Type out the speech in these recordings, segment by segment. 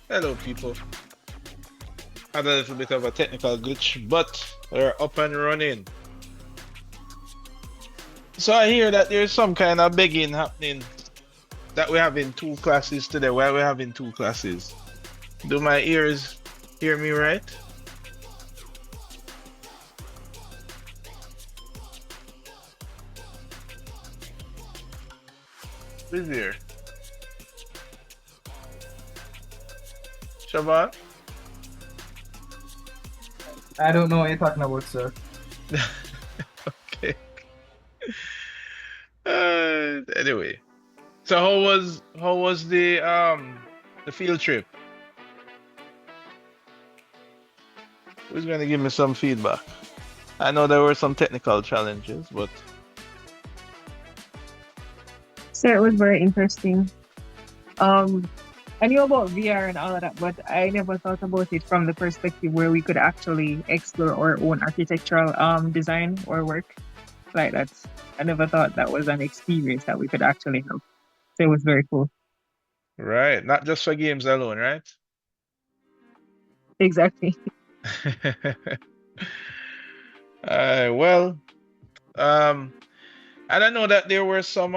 Hello, people. Had a little bit of a technical glitch, but we're up and running. So I hear that there's some kind of begging happening that we're having two classes today. Why we're having two classes? Do my ears hear me right? Who's here? Shaban? I don't know what you're talking about, sir. Okay. Anyway, so how was the field trip? Who's gonna give me some feedback? I know there were some technical challenges, but So it was very interesting. Um, I knew about VR and all of that, but I never thought about it from the perspective where we could actually explore our own architectural design or work like that. I never thought that was an experience that we could actually have. So it was very cool. right, not just for games alone, right? Exactly. Well, um, and I know that there were some,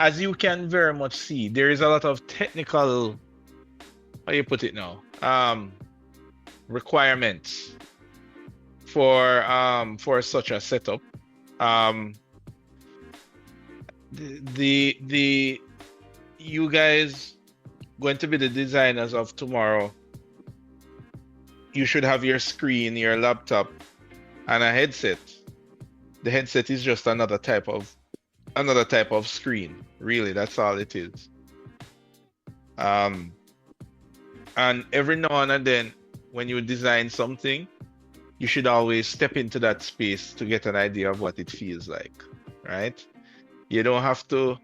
as you can very much see, there is a lot of technical, how you put it now, requirements for such a setup. Um, the you guys going to be the designers of tomorrow. You should have your screen, your laptop, and a headset. The headset is just another type of screen. Really, that's all it is. Um, and every now and then, when you design something, you should always step into that space to get an idea of what it feels like, right? You don't have to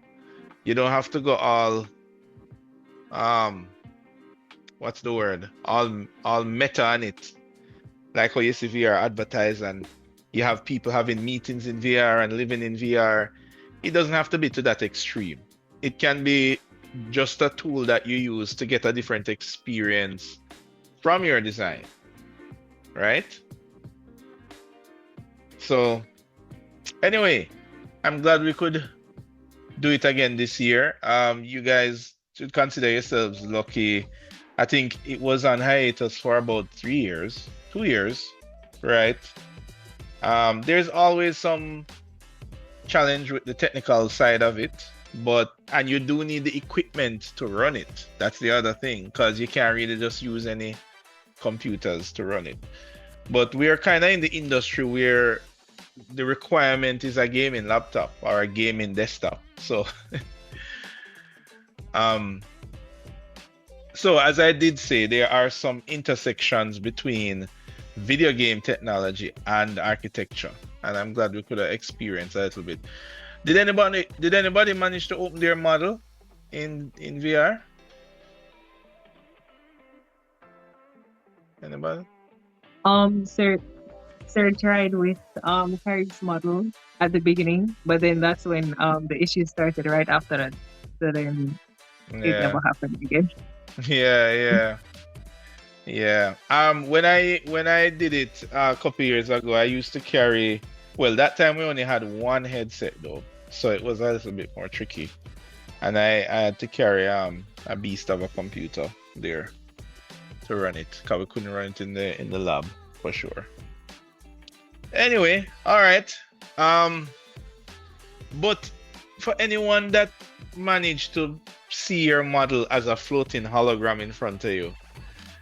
you don't have to go all um what's the word? All meta on it. Like how you see VR advertised and you have people having meetings in VR and living in VR. It doesn't have to be to that extreme. It can be just a tool that you use to get a different experience from your design, right? So anyway, I'm glad we could do it again this year. You guys should consider yourselves lucky. I think it was on hiatus for about 3 years, 2 years, right? There's always some challenge with the technical side of it, and you do need the equipment to run it. That's the other thing, because you can't really just use any computers to run it. But we're kind of in the industry where the requirement is a gaming laptop or a gaming desktop. Um, so as I did say, there are some intersections between video game technology and architecture, and I'm glad we could have experienced a little bit. Did anybody manage to open their model in VR? Anybody? Sir, Sir tried with Harry's model at the beginning, but then that's when the issue started right after that. So then it Yeah, never happened again. yeah, yeah, yeah. When I did it a couple years ago, I used to carry. Well, that time we only had one headset though, so it was a little bit more tricky. And I had to carry a beast of a computer there to run it, because we couldn't run it in the lab for sure. Anyway, all right. Um, but for anyone that managed to see your model as a floating hologram in front of you,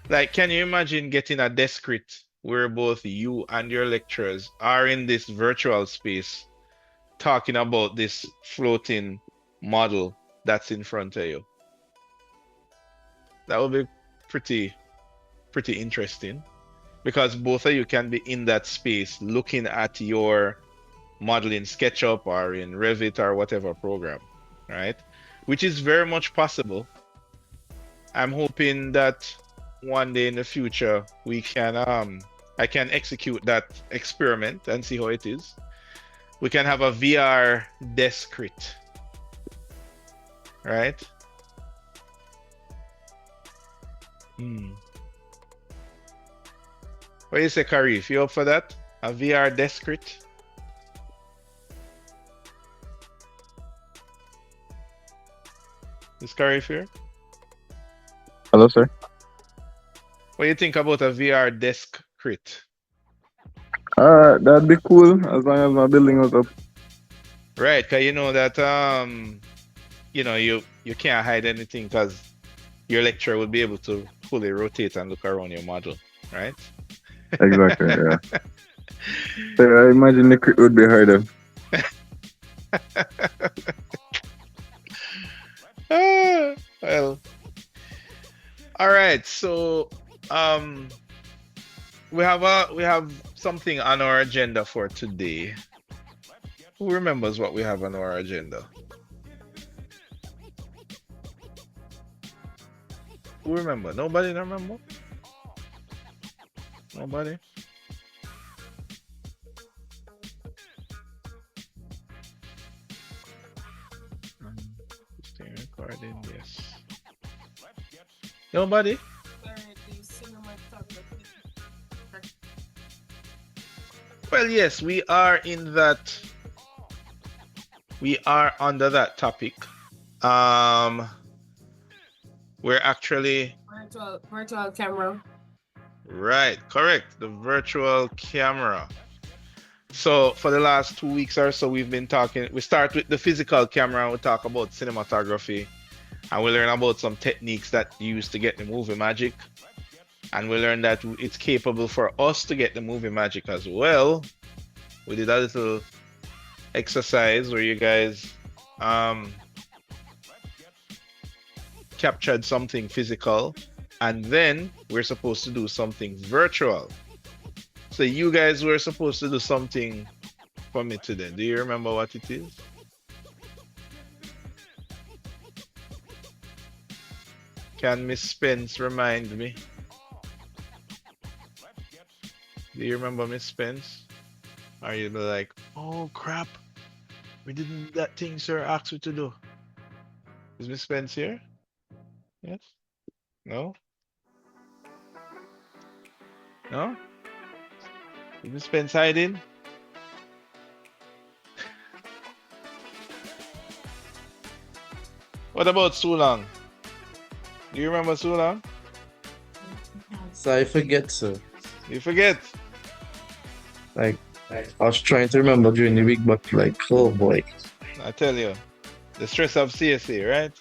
like, can you imagine getting a deskrit where both you and your lecturers are in this virtual space talking about this floating model that's in front of you? That would be pretty pretty interesting, because both of you can be in that space looking at your model in SketchUp or in Revit or whatever program, right? Which is very much possible. I'm hoping that one day in the future we can I can execute that experiment and see how it is. We can have a VR deskrit, right? Hmm. What do you say, Karif? You up for that? A VR descrit? Is Karif here? Hello, sir. What do you think about a VR desk crit? That'd be cool as long as my building was up. Right, because you know that you can't hide anything because your lecturer will be able to fully rotate and look around your model, right? Exactly, yeah. So I imagine the crit would be harder. Well, all right. So, we have something on our agenda for today. Who remembers what we have on our agenda? Who remember? Nobody remember? Nobody? Stay recording, yes. Nobody? Well, yes, we are in that. We are under that topic. We're actually virtual camera. right, correct. The virtual camera. So for the last 2 weeks or so, we've been talking. We start with the physical camera. We talk about cinematography, and we learn about some techniques that you use to get the movie magic. And we learned that it's capable for us to get the movie magic as well. We did a little exercise where you guys captured something physical, and then we're supposed to do something virtual. So you guys were supposed to do something for me today. Do you remember what it is? Can Miss Spence remind me? Do you remember Miss Spence? Or you'll be like, oh crap, we didn't do that thing sir asked me to do. Is Miss Spence here? Yes? No? No? Is Miss Spence hiding? What about Sulang? Do you remember Sulang? So I forget, sir. You forget? Like, I was trying to remember during the week, but like, oh boy. I tell you, the stress of CSA, right?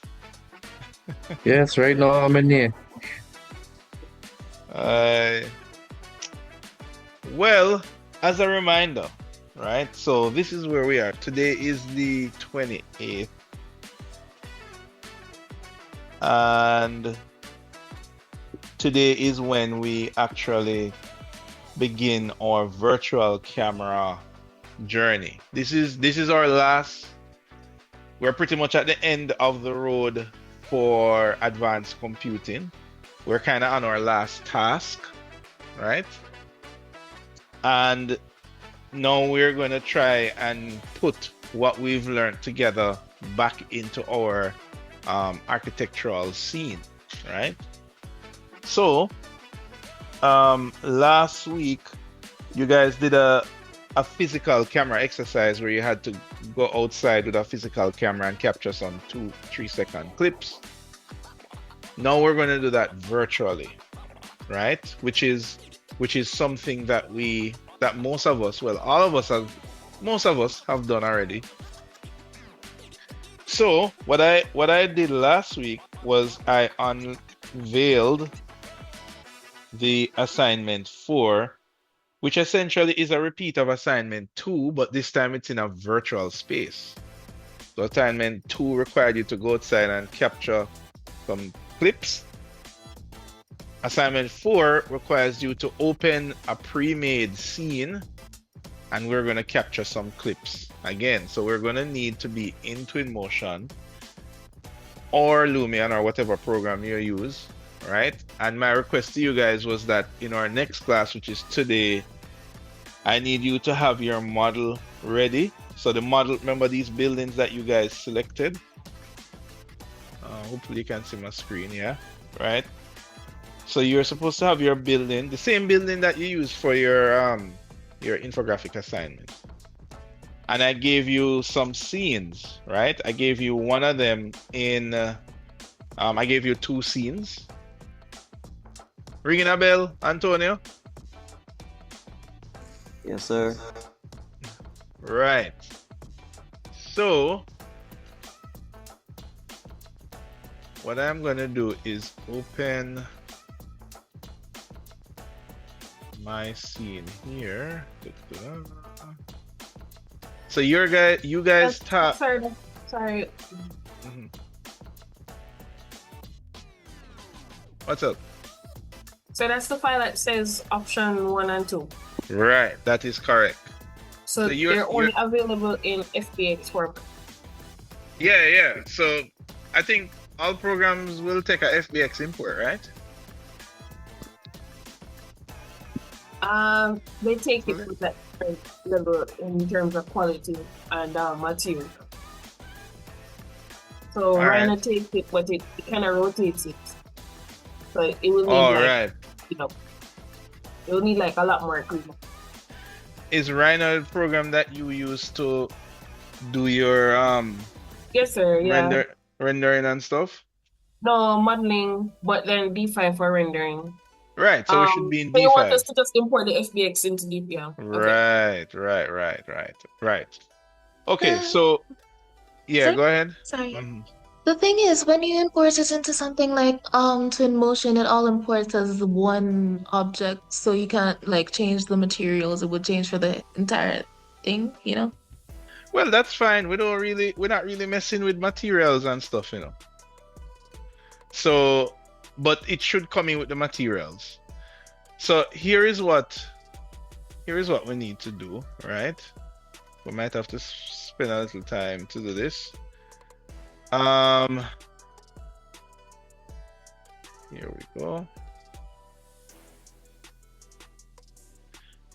Yes, right now I'm in here. Well, as a reminder, right? So this is where we are. Today is the 28th. And today is when we actually begin our virtual camera journey. This is our last. We're pretty much at the end of the road for advanced computing. We're kind of on our last task, right? And now we're going to try and put what we've learned together back into our architectural scene, right? So last week you guys did a physical camera exercise where you had to go outside with a physical camera and capture some 2-3 second clips. Now we're going to do that virtually, right? Which is something that most of us, well, all of us most of us have done already. So what I did last week was I unveiled the assignment 4, which essentially is a repeat of assignment 2, but this time it's in a virtual space. So assignment 2 required you to go outside and capture some clips. Assignment 4 requires you to open a pre-made scene, and we're going to capture some clips again. So we're going to need to be in Twinmotion or Lumion or whatever program you use, right? And my request to you guys was that in our next class, which is today, I need you to have your model ready. So the model, remember these buildings that you guys selected? Hopefully you can see my screen, yeah, right? So you're supposed to have your building, the same building that you use for your infographic assignment. And I gave you some scenes, right? I gave you one of them in I gave you 2 scenes. Ringing a bell, Antonio? Yes, sir. Right. So what I'm gonna do is open my scene here. So you guys tap. Sorry. Mhm. What's up? So that's the file that says option 1 and 2. Right, that is correct. So, So you're- they're only available in FBX format. Yeah. So I think all programs will take a FBX import, right? They take it with that level in terms of quality and material. So All right. Rhino takes it, but it kind of rotates it. So it will need All like, right. you know, it will need like a lot more equipment. Is Rhino the program that you use to do your Yes, sir. Yeah. rendering and stuff? No modeling, but then D5 for rendering. Right. So it should be in So you want D5. us to just import the FBX into DPL? Okay. Right. Okay, so yeah, Sorry? go ahead. Sorry. Mhm. The thing is, when you import it into something like Twinmotion, it all imports as one object, so you can't like change the materials. It would change for the entire thing, you know? Well, that's fine. We're not really messing with materials and stuff, you know. So, but it should come in with the materials. So here is what we need to do, right? We might have to spend a little time to do this. Here we go.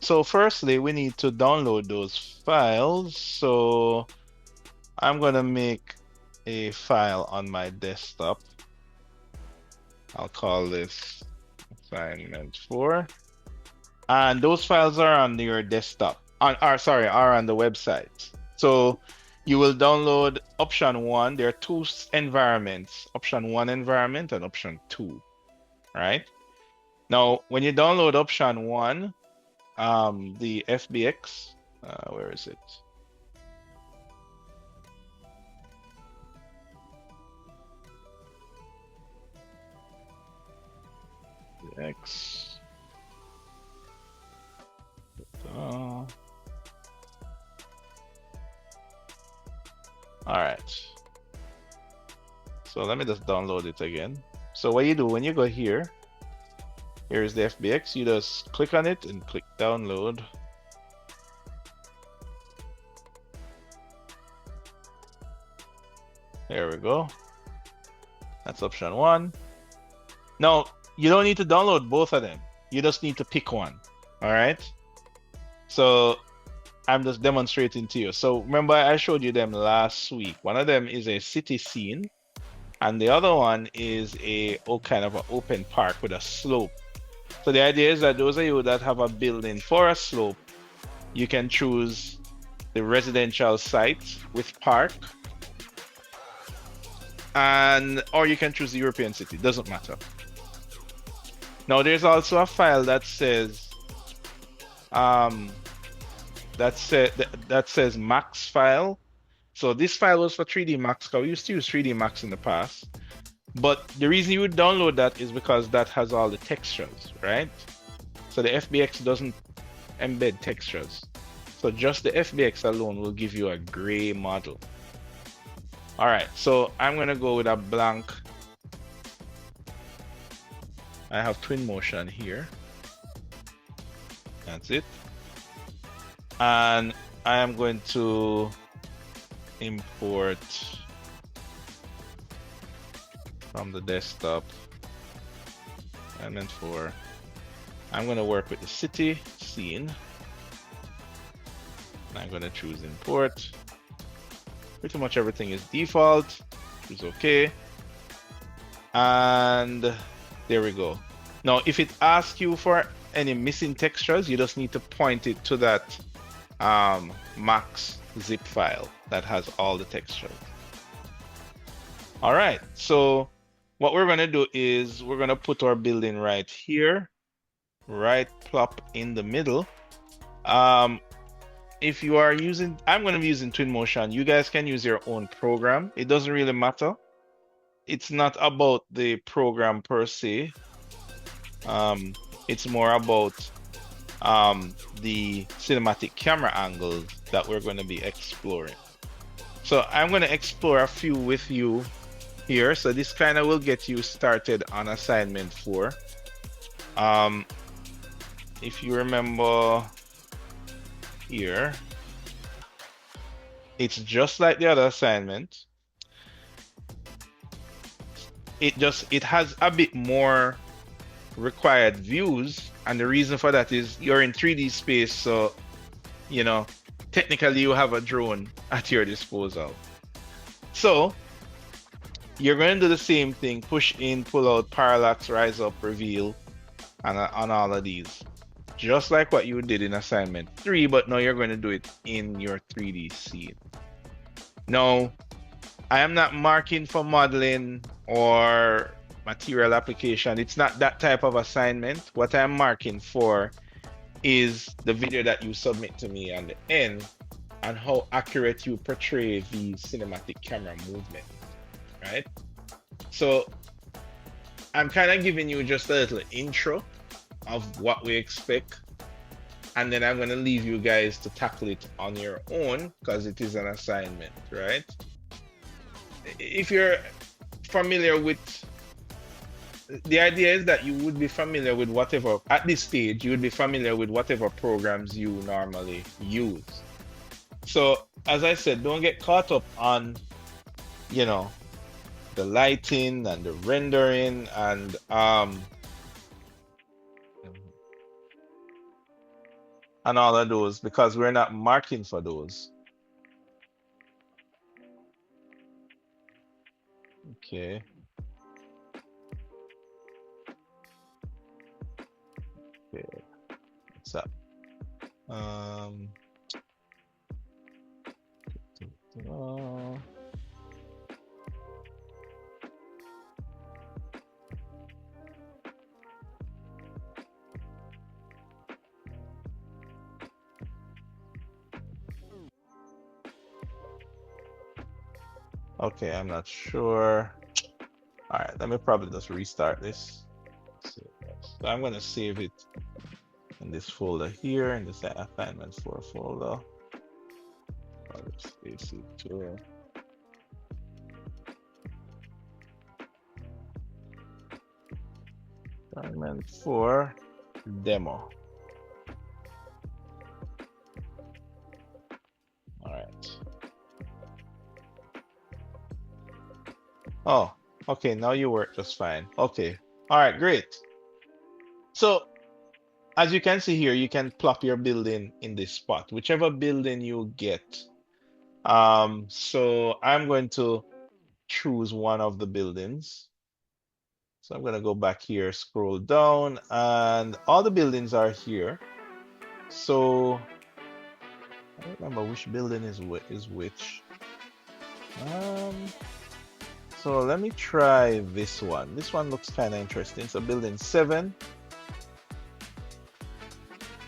So firstly, we need to download those files. So I'm gonna make a file on my desktop. I'll call this assignment 4. And those files are on your desktop. Are on the website. So you will download option 1. There are 2 environments, option 1 environment and option 2. Right? Now, when you download option 1, the FBX, where is it? X. All right. So let me just download it again. So what you do when you go here, here's the FBX. You just click on it and click download. There we go. That's option 1. Now, you don't need to download both of them. You just need to pick one. All right. So I'm just demonstrating to you. So remember, I showed you them last week. One of them is a city scene, and the other one is kind of an open park with a slope. So the idea is that those of you that have a building for a slope, you can choose the residential site with park, or you can choose the European city. Doesn't matter. Now there's also a file that says max file. So this file was for 3D Max, because we used to use 3D Max in the past. But the reason you would download that is because that has all the textures, right? So the FBX doesn't embed textures. So just the FBX alone will give you a gray model. All right, so I'm gonna go with a blank. I have Twinmotion here. That's it. And I am going to import from the desktop. I'm going to work with the city scene. I'm going to choose import. Pretty much everything is default, which is okay. And there we go. Now, if it asks you for any missing textures, you just need to point it to that max zip file that has all the textures. All right, so what we're gonna do is we're gonna put our building right here, right plop in the middle. If you are using, I'm gonna be using Twinmotion. You guys can use your own program. It doesn't really matter. It's not about the program per se. It's more about the cinematic camera angles that we're going to be exploring. So I'm going to explore a few with you here. So this kind of will get you started on assignment 4. If you remember here, it's just like the other assignment. It has a bit more required views, and the reason for that is you're in 3D space, so you know technically you have a drone at your disposal. So you're going to do the same thing: push in, pull out, parallax, rise up, reveal, and on all of these, just like what you did in assignment 3, but now you're going to do it in your 3D scene. Now, I am not marking for modeling or material application. It's not that type of assignment. What I'm marking for is the video that you submit to me on the end and how accurate you portray the cinematic camera movement, right? So I'm kind of giving you just a little intro of what we expect, and then I'm going to leave you guys to tackle it on your own because it is an assignment, right? If you're familiar with, the idea is that you would be familiar with whatever, at this stage, you would be familiar with whatever programs you normally use. So as I said, don't get caught up on, you know, the lighting and the rendering and all of those, because we're not marking for those. Okay. Okay. What's up? Okay, I'm not sure. All right, let me probably just restart this. So I'm going to save it in this folder here, in this assignment 4 folder. AC2. Assignment 4 demo. All right. Oh, okay, now you work just fine. Okay, all right, great. So as you can see here, you can plop your building in this spot, whichever building you get. So I'm going to choose one of the buildings. So I'm going to go back here, scroll down, and all the buildings are here. So I don't remember which building is which. So let me try this one. This one looks kind of interesting. So building 7.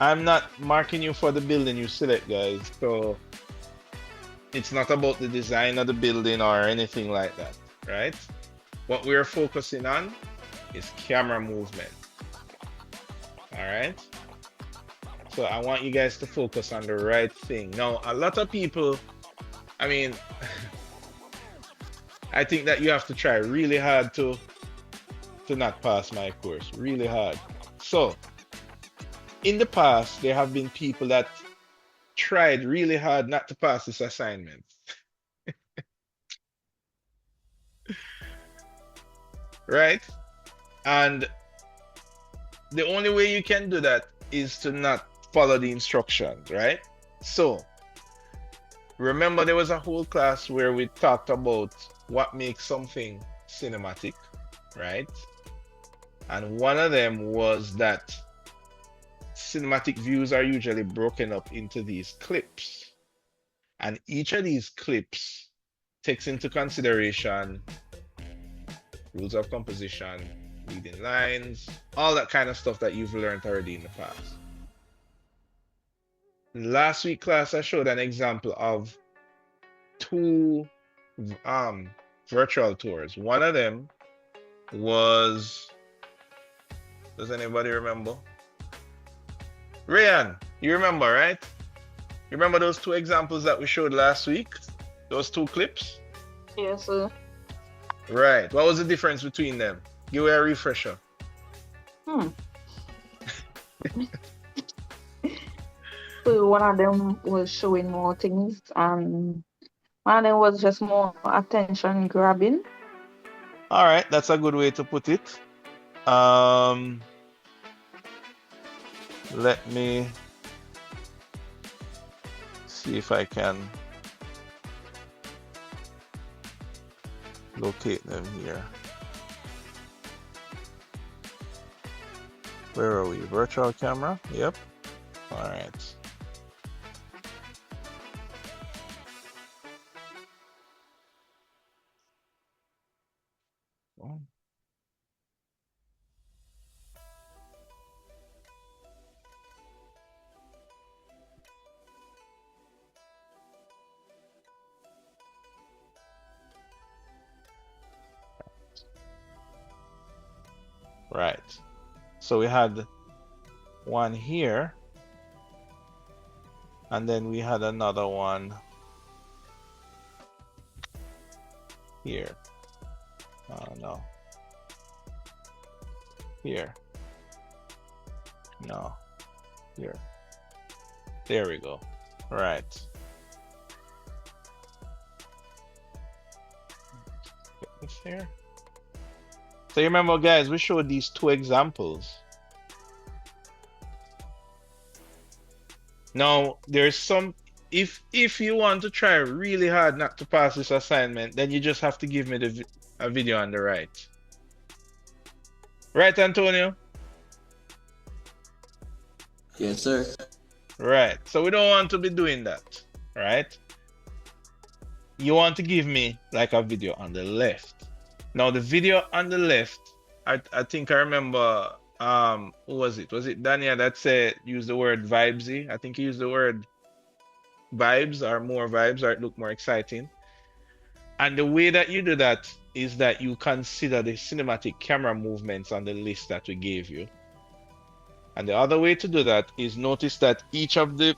I'm not marking you for the building you select, guys. So it's not about the design of the building or anything like that, right? What we're focusing on is camera movement. All right. So I want you guys to focus on the right thing. Now, a lot of people, I mean, I think that you have to try really hard to not pass my course, really hard. So in the past, there have been people that tried really hard not to pass this assignment. Right? And the only way you can do that is to not follow the instructions, right? So remember, there was a whole class where we talked about what makes something cinematic, right? And one of them was that cinematic views are usually broken up into these clips. And each of these clips takes into consideration rules of composition, leading lines, all that kind of stuff that you've learned already in the past. Last week class, I showed an example of two virtual tours. One of them was, does anybody remember? Ryan, you remember, right? You remember those two examples that we showed last week? Those two clips? Yes, sir. Right. What was the difference between them? Give me a refresher. So one of them was showing more things, and one of them was just more attention grabbing. All right, that's a good way to put it. Let me see if I can locate them here. Where are we? Virtual camera? Yep. All right. Right. So we had one here, and then we had another one here. No. Here. No. Here. There we go. Right. Get this here. So you remember, guys, we showed these two examples. Now, there's some, if you want to try really hard not to pass this assignment, then you just have to give me a video on the right. Right, Antonio? Yes, sir. Right. So we don't want to be doing that, right? You want to give me like a video on the left. Now the video on the left, I think I remember, who was it? Was it Dania that said, use the word vibesy? I think he used the word vibes or more vibes, or it looked more exciting. And the way that you do that is that you consider the cinematic camera movements on the list that we gave you. And the other way to do that is notice that each of the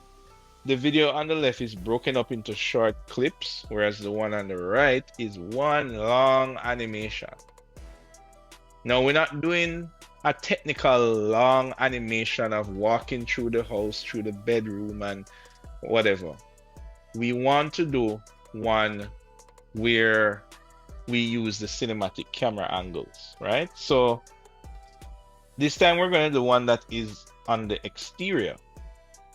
video on the left is broken up into short clips, whereas the one on the right is one long animation. Now, we're not doing a technical long animation of walking through the house, through the bedroom and whatever. We want to do one where we use the cinematic camera angles, right? So this time we're going to do one that is on the exterior.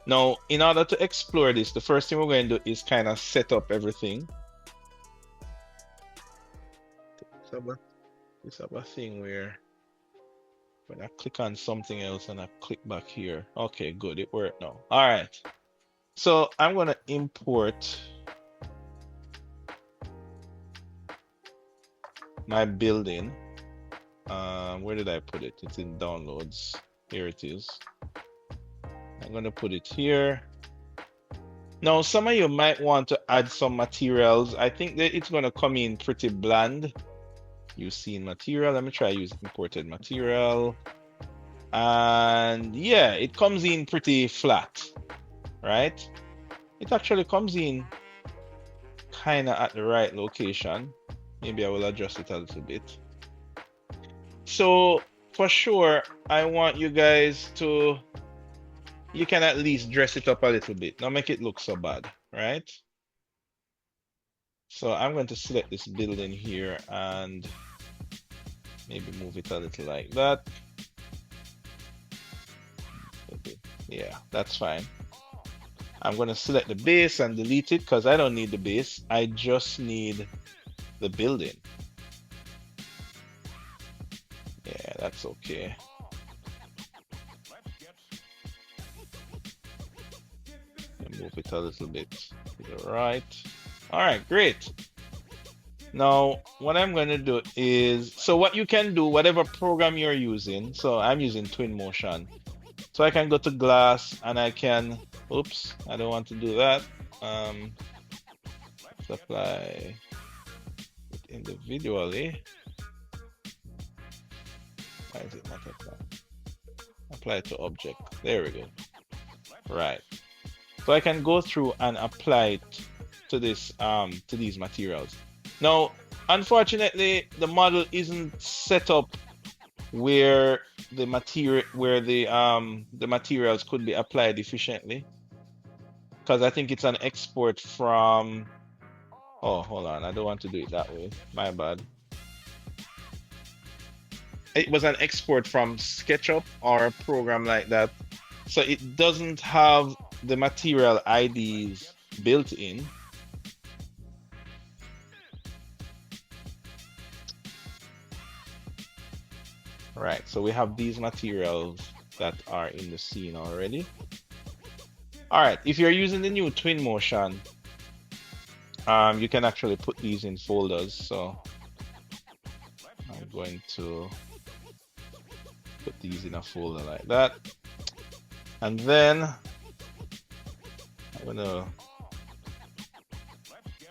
Now, in order to explore this, the first thing we're going to do is kind of set up everything. This have a thing where when I click on something else and I click back here. Okay, good, it worked now. All right. So I'm going to import my building. Where did I put it? It's in downloads. Here it is. I'm going to put it here. Now, some of you might want to add some materials. I think that it's going to come in pretty bland. You see material. Let me try use imported material. And yeah, it comes in pretty flat, right? It actually comes in kind of at the right location. Maybe I will adjust it a little bit. So for sure, I want you guys to, you can at least dress it up a little bit. Not make it look so bad, right? So I'm going to select this building here and maybe move it a little like that. Yeah, that's fine. I'm going to select the base and delete it because I don't need the base. I just need the building. Yeah, that's okay. Move it a little bit to the right. All right, great. Now, what I'm going to do is, so what you can do, whatever program you're using, so I'm using Twinmotion. So I can go to glass and I can, oops, I don't want to do that. Let's apply it individually. Why is it not applied? Apply it to object. There we go. Right. So I can go through and apply it to this to these materials. Now, unfortunately, the model isn't set up where the materials could be applied efficiently, because I think it's an export from, oh, hold on, I don't want to do it that way, my bad. It was an export from SketchUp or a program like that, so it doesn't have the material IDs built in. Right, so we have these materials that are in the scene already. All right, if you're using the new Twinmotion, you can actually put these in folders. So I'm going to put these in a folder like that. And then I'm going to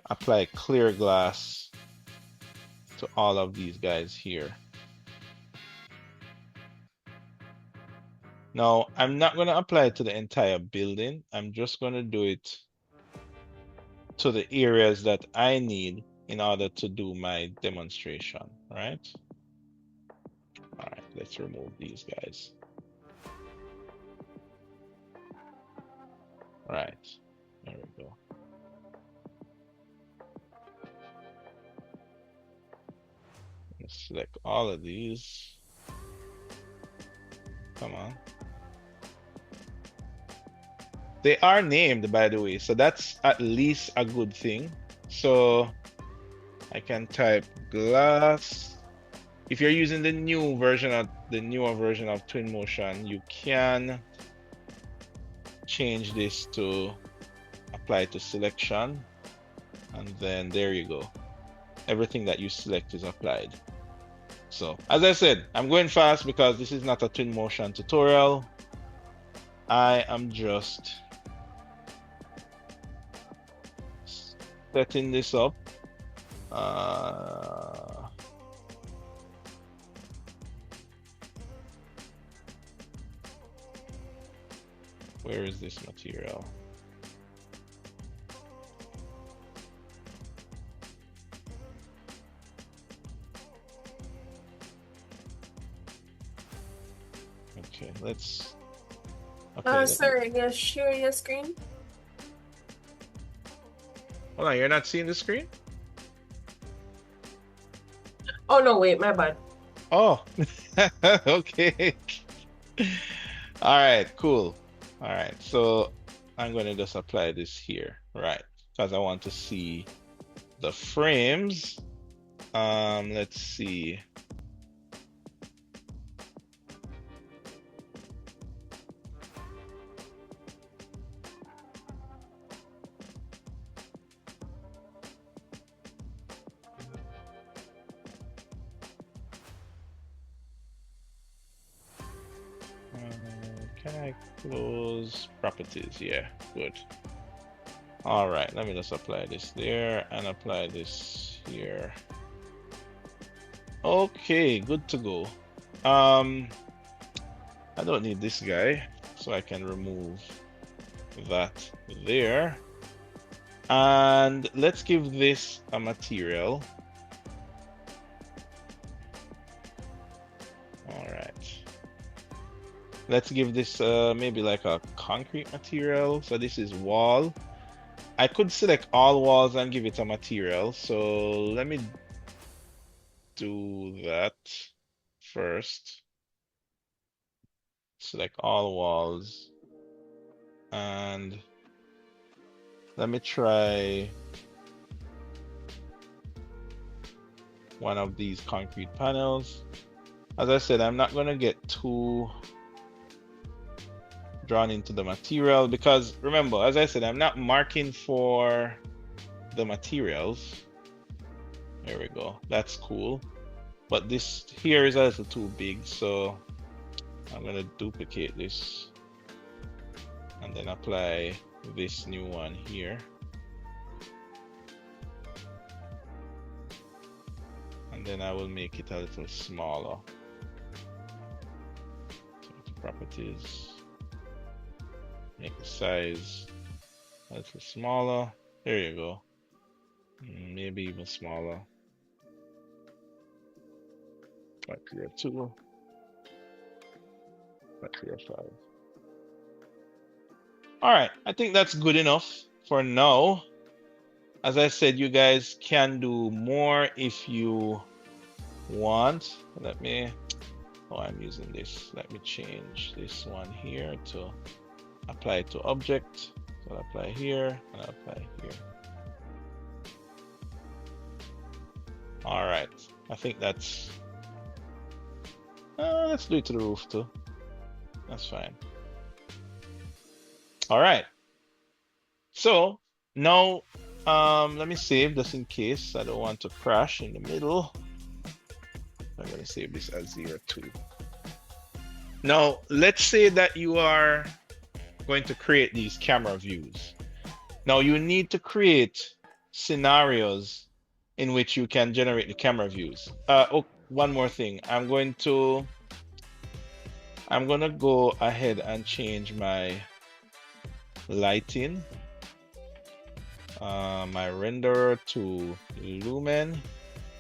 apply clear glass to all of these guys here. Now, I'm not going to apply it to the entire building. I'm just going to do it to the areas that I need in order to do my demonstration, right? All right, let's remove these guys. All right, there we go. Let's select all of these. Come on. They are named, by the way, so that's at least a good thing. So I can type glass. If you're using the newer version of Twinmotion, you can change this to apply to selection, and then there you go. Everything that you select is applied. So as I said, I'm going fast because this is not a Twinmotion tutorial. I am just setting this up. Where is this material? Okay, let's. Okay, sorry, yeah, share your screen. Hold on, you're not seeing the screen? Oh no, wait, my bad. Oh, okay. All right, cool. All right, so I'm going to just apply this here, right? Because I want to see the frames. Let's see. Can I close properties? Yeah, good. All right, let me just apply this there and apply this here. Okay, good to go. I don't need this guy, so I can remove that there. And let's give this a material. All right. Let's give this maybe like a concrete material. So this is wall. I could select all walls and give it a material. So let me do that first. Select all walls. And let me try one of these concrete panels. as I said, I'm not going to get too drawn into the material because remember, as I said, I'm not marking for the materials. There we go. That's cool. But this here is a little too big, so I'm going to duplicate this and then apply this new one here. And then I will make it a little smaller. So properties, make the size a little smaller. There you go. Maybe even smaller. Factor 2. Factor 5. All right, I think that's good enough for now. As I said, you guys can do more if you want. Let me, oh, I'm using this. Let me change this one here to apply to object. So I'll apply here and I'll apply here. All right, I think that's, let's do it to the roof too. That's fine. All right. So now, let me save this in case I don't want to crash in the middle. I'm going to save this as 02. Now, let's say that you are going to create these camera views. Now, you need to create scenarios in which you can generate the camera views. Oh, one more thing. I'm going to go ahead and change my lighting, my renderer to lumen,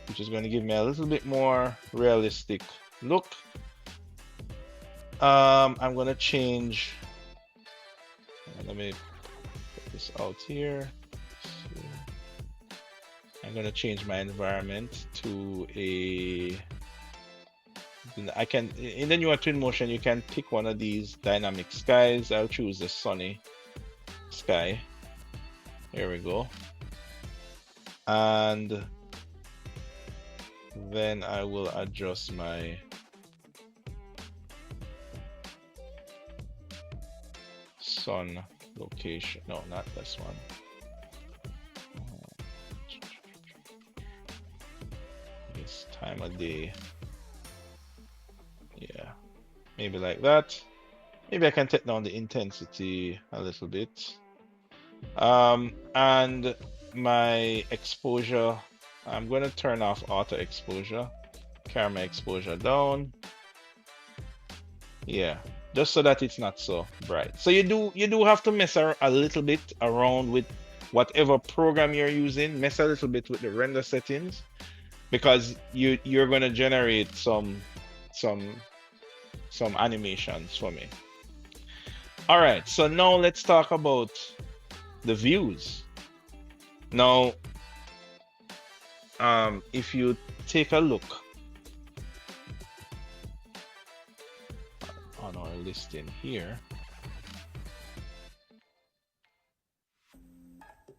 which is going to give me a little bit more realistic look. I'm going to change, let me put this out here. I'm going to change my environment to a, I can, in the newer Twinmotion, you can pick one of these dynamic skies. I'll choose the sunny sky. There we go. And then I will adjust my sun location. No, not this one. This time of day. Yeah, maybe like that. Maybe I can take down the intensity a little bit. And my exposure, I'm going to turn off auto exposure, camera exposure down. Yeah, just so that it's not so bright. So you do have to mess a little bit around with whatever program you're using. Mess a little bit with the render settings because you're going to generate some animations for me. All right, so now let's talk about the views. Now, if you take a look on our listing here,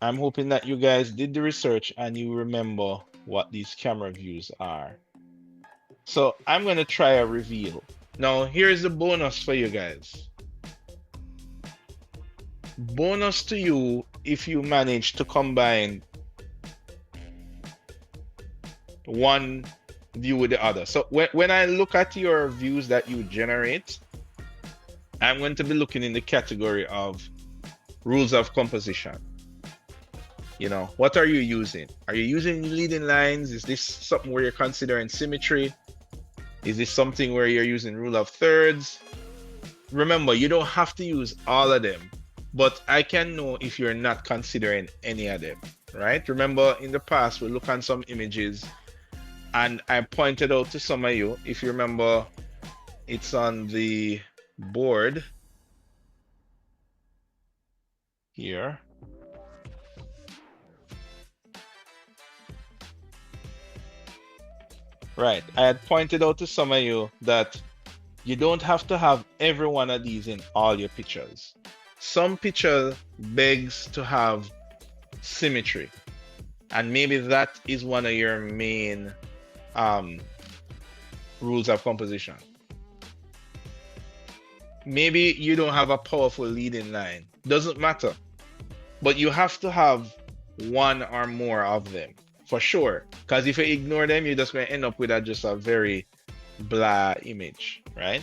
I'm hoping that you guys did the research and you remember what these camera views are. So I'm going to try a reveal. Now, here's the bonus for you guys. Bonus to you if you manage to combine one view with the other. So when I look at your views that you generate, I'm going to be looking in the category of rules of composition. You know, what are you using? Are you using leading lines? Is this something where you're considering symmetry? Is this something where you're using rule of thirds? Remember, you don't have to use all of them, but I can know if you're not considering any of them, right? Remember, in the past, we looked at some images and I pointed out to some of you, if you remember, it's on the board here. Right, I had pointed out to some of you that you don't have to have every one of these in all your pictures. Some picture begs to have symmetry, and maybe that is one of your main rules of composition. Maybe you don't have a powerful leading line. Doesn't matter. But you have to have one or more of them for sure. Because if you ignore them, you're just going to end up with just a very blah image, right?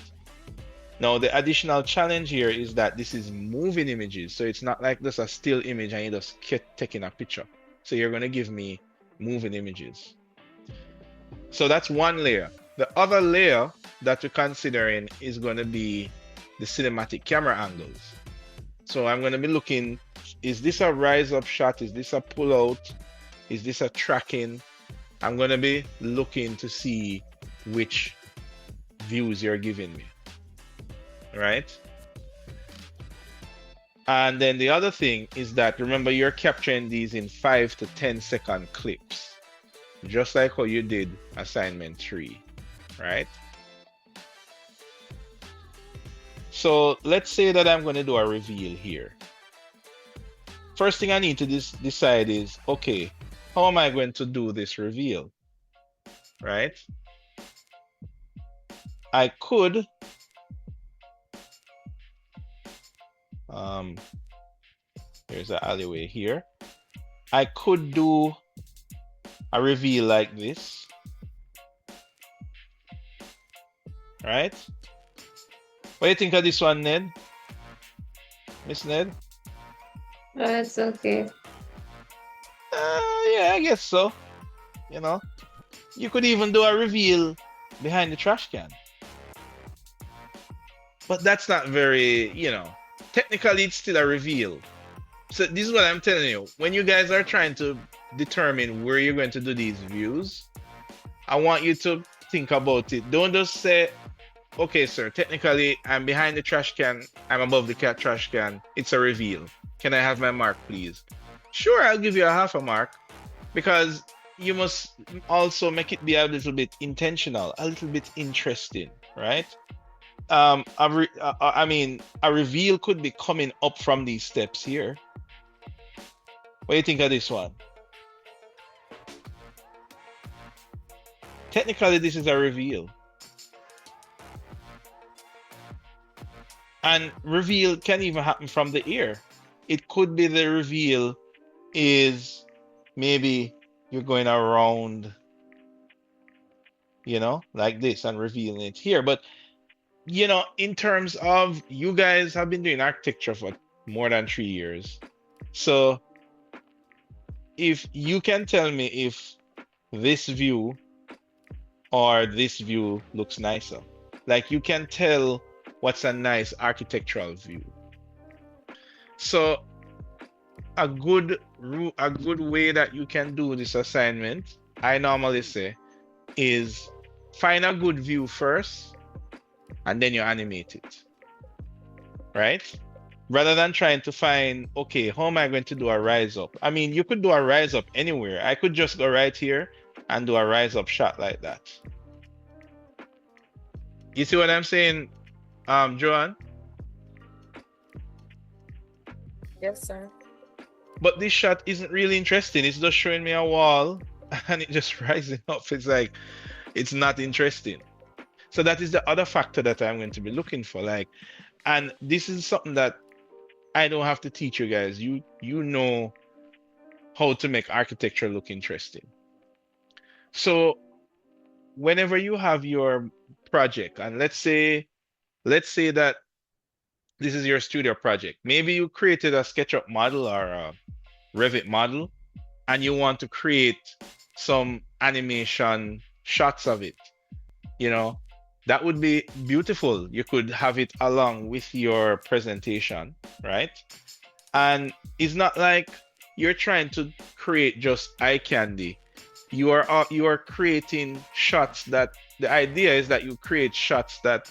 Now, the additional challenge here is that this is moving images. So it's not like just a still image and you just keep taking a picture. So you're going to give me moving images. So that's one layer. The other layer that you're considering is going to be the cinematic camera angles. So I'm going to be looking, is this a rise up shot? Is this a pull out? Is this a tracking? I'm going to be looking to see which views you're giving me. Right? And then the other thing is that, remember, you're capturing these in 5 to 10 second clips, just like how you did assignment 3, right? So let's say that I'm going to do a reveal here. First thing I need to decide is, okay, how am I going to do this reveal, right? I could here's an alleyway here. I could do a reveal like this, right? What do you think of this one, Ned? Miss Ned? It's okay. Yeah, I guess so. You know, you could even do a reveal behind the trash can. But that's not very, you know, technically it's still a reveal. So this is what I'm telling you. When you guys are trying to determine where you're going to do these views, I want you to think about it. Don't just say, okay, sir, technically I'm behind the trash can, I'm above the trash can, it's a reveal. Can I have my mark, please? Sure, I'll give you a half a mark, because you must also make it be a little bit intentional, a little bit interesting, right? I mean, a reveal could be coming up from these steps here. What do you think of this one? Technically, this is a reveal. And reveal can even happen from the ear. It could be the reveal is maybe you're going around, you know, like this and revealing it here. But, you know, in terms of, you guys have been doing architecture for more than 3 years. So if you can tell me if this view or this view looks nicer, like you can tell what's a nice architectural view. So a good way that you can do this assignment, I normally say, is find a good view first and then you animate it, right? Rather than trying to find, okay, how am I going to do a rise up? I mean, you could do a rise up anywhere. I could just go right here and do a rise up shot like that. You see what I'm saying, Joanne? Yes, sir. But this shot isn't really interesting. It's just showing me a wall and it just rising up. It's like, it's not interesting. So that is the other factor that I'm going to be looking for. Like, and this is something that I don't have to teach you guys. You know how to make architecture look interesting. So whenever you have your project, and let's say that this is your studio project. Maybe you created a SketchUp model or a Revit model, and you want to create some animation shots of it. You know, that would be beautiful. You could have it along with your presentation, right? And it's not like you're trying to create just eye candy. You are creating shots that, the idea is that you create shots that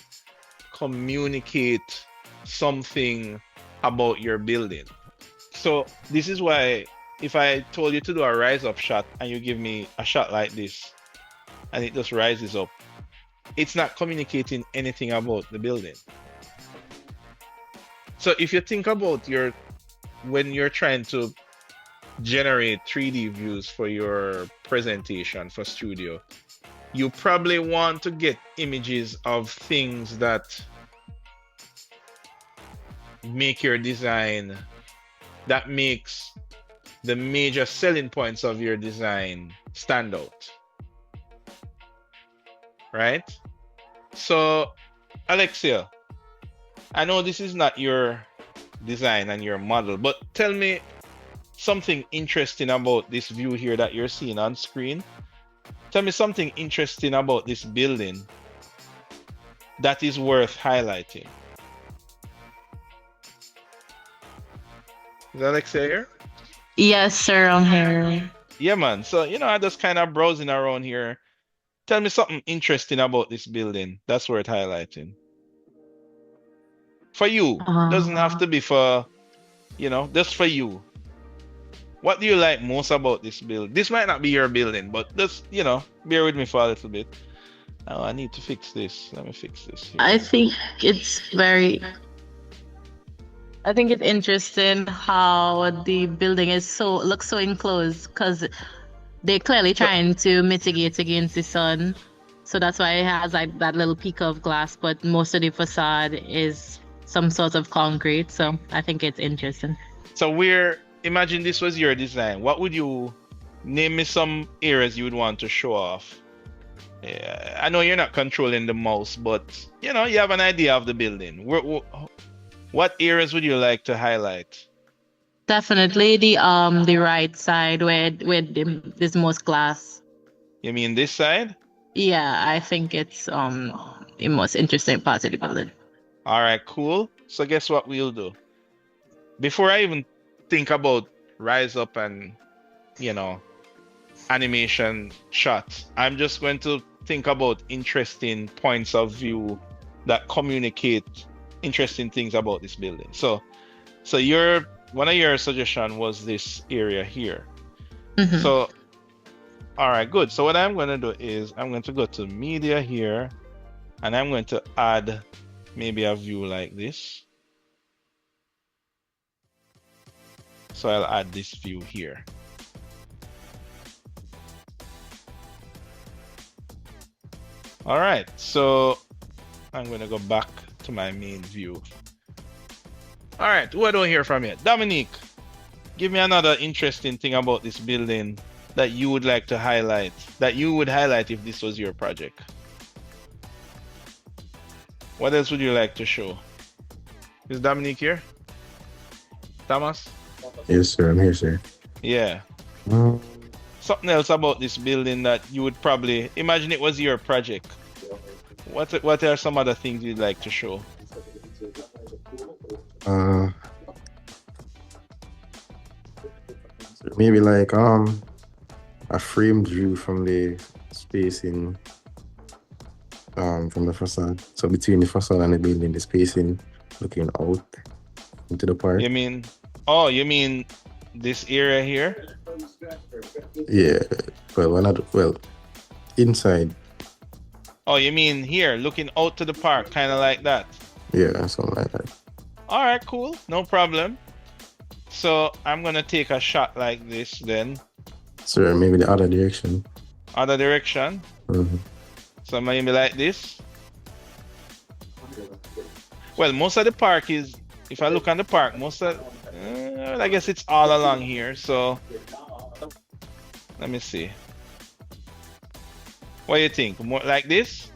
communicate something about your building. So this is why if I told you to do a rise up shot and you give me a shot like this and it just rises up, it's not communicating anything about the building. So if you think about when you're trying to generate 3D views for your presentation for studio, you probably want to get images of things that make your design, that makes the major selling points of your design stand out. Right? So, Alexia, I know this is not your design and your model, but tell me something interesting about this view here that you're seeing on screen. Tell me something interesting about this building that is worth highlighting. Is Alexia here? Yes, sir, I'm here. Yeah, man. So, I just kind of browsing around here. Tell me something interesting about this building that's worth highlighting. For you. Doesn't have to be for, just for you. What do you like most about this building? This might not be your building, but just, bear with me for a little bit. Oh, I need to fix this. Let me fix this here. I think it's interesting how the building looks so enclosed because they're clearly trying to mitigate against the sun. So that's why it has like that little peak of glass, but most of the facade is some sort of concrete. So I think it's interesting. So imagine this was your design. What would you name me some areas you would want to show off? Yeah, I know you're not controlling the mouse, but you have an idea of the building. What areas would you like to highlight? Definitely the right side where there's most glass. You mean this side? Yeah, I think it's the most interesting part of the building. All right, cool. So guess what we'll do? Before I even think about rise up and animation shots, I'm just going to think about interesting points of view that communicate interesting things about this building. So one of your suggestion was this area here. Mm-hmm. So all right, good. So what I'm going to do is I'm going to go to media here and I'm going to add maybe a view like this. So I'll add this view here. All right, so I'm going to go back to my main view. All right, who I don't hear from yet? Dominique, give me another interesting thing about this building that you would like to highlight, that you would highlight if this was your project. What else would you like to show? Is Dominique here? Thomas? Yes, sir. I'm here, sir. Yeah. Something else about this building that you would probably imagine it was your project. What are some other things you'd like to show? Maybe like a framed view from the spacing from the facade. So between the facade and the building, the spacing looking out into the park. You mean this area here? Yeah. Well, inside. Oh, you mean here, looking out to the park, kind of like that? Yeah, something like that. All right, cool. No problem. So I'm going to take a shot like this then. Sir, maybe the other direction. Other direction? Mm-hmm. So maybe like this. Well, most of the park is, if I look on the park, I guess it's all along here. So let me see. What do you think? More like this?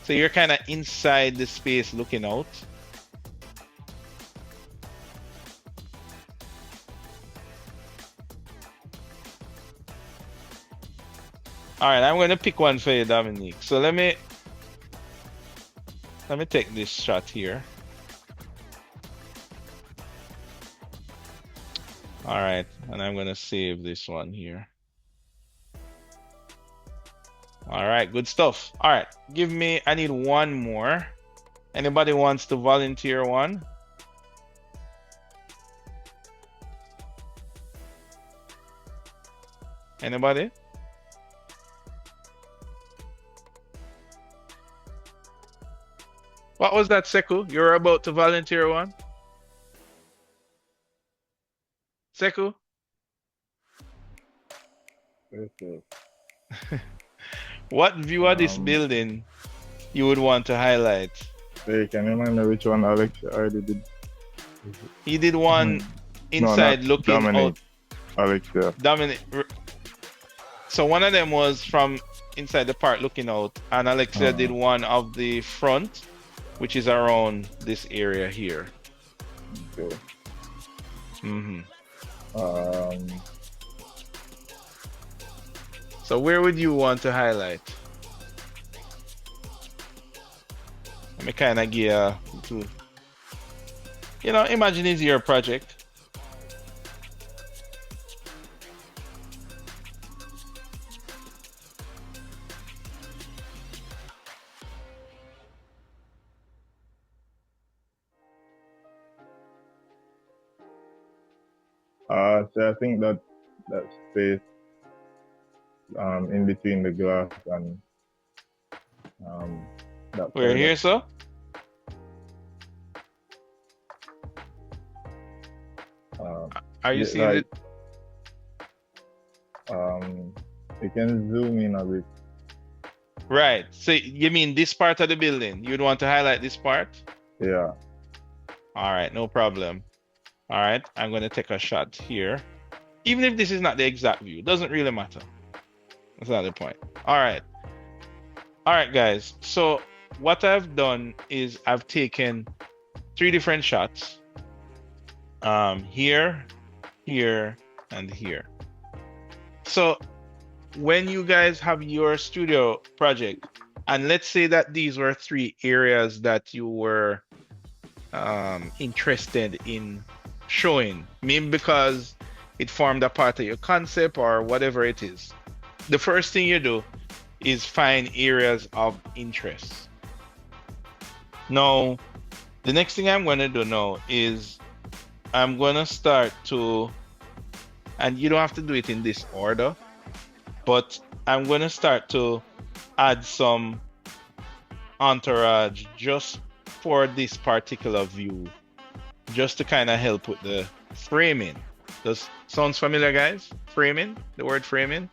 So you're kind of inside the space looking out. All right, I'm going to pick one for you, Dominique. So let me take this shot here. All right, and I'm going to save this one here. All right, good stuff. All right, I need one more. Anybody wants to volunteer one? Anybody? What was that, Seku? You were about to volunteer one? Seku? Okay. What view of this building you would want to highlight? Hey, can you remind me which one Alex already did? He did one inside not looking Dominic. out. Alex, yeah. Dominic. So one of them was from inside the park looking out, and Alexia did one of the front, which is around this area here. Okay. So where would you want to highlight? Let me kind of give to, imagine it's your project. So I think that space in between the glass and that. We're here, so. Are you seeing it? You can zoom in a bit. Right. So you mean this part of the building? You'd want to highlight this part? Yeah. All right, no problem. All right, I'm going to take a shot here. Even if this is not the exact view, doesn't really matter. That's not the point. All right. All right, guys. So what I've done is I've taken 3 different shots. Here, here, and here. So when you guys have your studio project, and let's say that these were 3 areas that you were interested in showing, maybe because it formed a part of your concept or whatever it is. The first thing you do is find areas of interest. Now, the next thing I'm going to do now is I'm going to start to, and you don't have to do it in this order, but I'm going to start to add some entourage just for this particular view, just to kind of help with the framing. Does sounds familiar, guys? Framing, the word framing.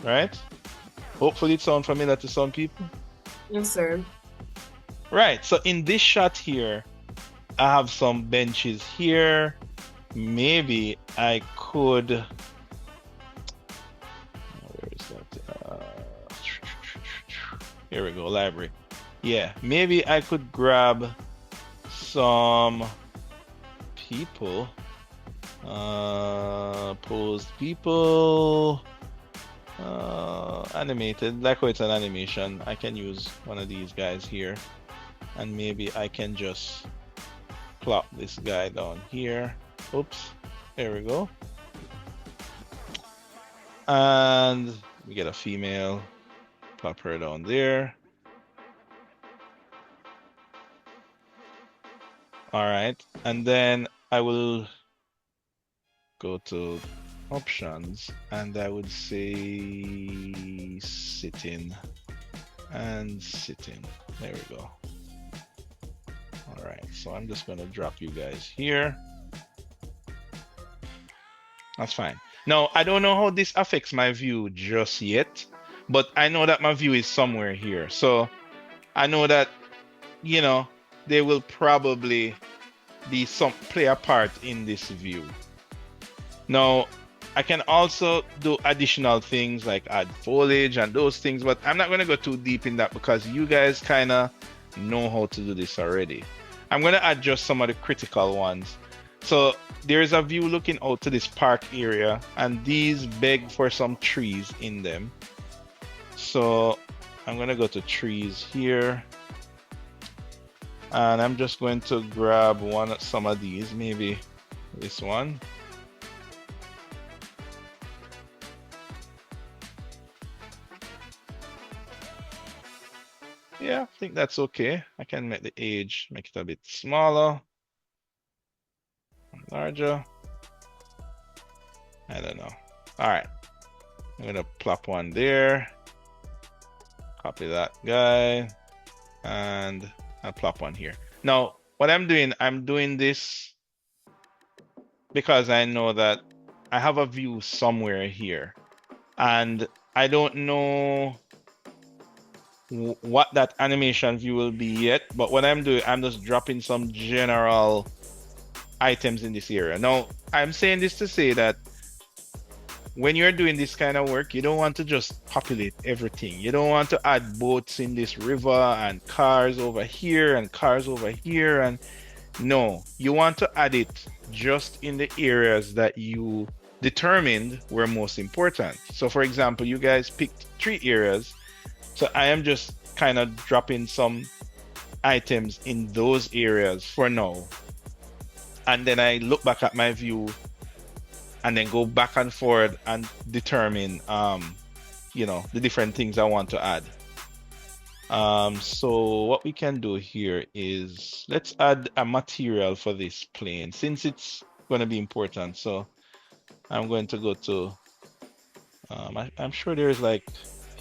Right? Hopefully it sounds familiar to some people. Yes, sir. Right, so in this shot here, I have some benches here. Maybe I could, where is that? Here we go, library. Yeah, maybe I could grab some people, posed people, animated, like how it's an animation. I can use one of these guys here, and maybe I can just plop this guy down here. Oops, there we go. And we get a female, plop her down there. All right, and then I will go to options, and I would say sitting and sitting. There we go. All right, so I'm just gonna drop you guys here. That's fine. Now, I don't know how this affects my view just yet, but I know that my view is somewhere here. So I know that, they will probably be play a part in this view. Now, I can also do additional things like add foliage and those things, but I'm not going to go too deep in that because you guys kind of know how to do this already. I'm going to add just some of the critical ones. So there is a view looking out to this park area, and these beg for some trees in them. So I'm going to go to trees here, and I'm just going to grab some of these, maybe this one. Yeah, I think that's okay. I can make the age, make it a bit smaller, larger. I don't know. All right, I'm gonna plop one there. Copy that guy, and I'll plop one here. Now, what I'm doing this because I know that I have a view somewhere here, and I don't know what that animation view will be yet, but what I'm doing, I'm just dropping some general items in this area. Now, I'm saying this to say that when you're doing this kind of work, you don't want to just populate everything. You don't want to add boats in this river and cars over here and cars over here. And no, you want to add it just in the areas that you determined were most important. So for example, you guys picked 3 areas. So I am just kind of dropping some items in those areas for now. And then I look back at my view and then go back and forward and determine, you know, the different things I want to add. So what we can do here is let's add a material for this plane since it's going to be important. So I'm going to go to, I'm sure there's like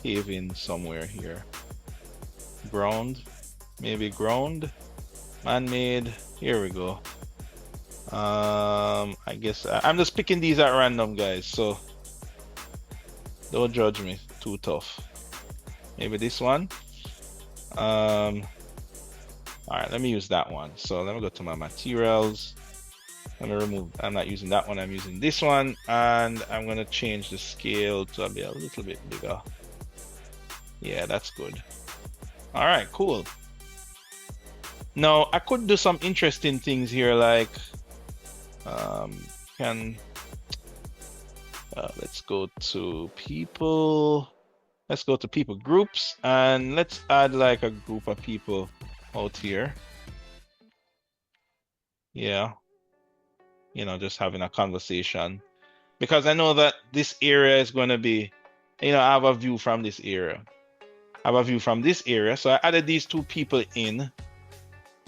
paving somewhere here. Ground, maybe ground, man-made. Here we go. I guess I'm just picking these at random, guys, so don't judge me too tough. Maybe this one. All right, let me use that one. So let me go to my materials. I'm gonna remove, I'm not using that one, I'm using this one, and I'm gonna change the scale to be a little bit bigger. Yeah, that's good. All right, cool. Now I could do some interesting things here, like let's go to people. Let's go to people groups, and let's add like a group of people out here. Yeah, you know, just having a conversation, because I know that this area is going to be, you know, I have a view from this area. I have a view from this area, so I added these 2 people in.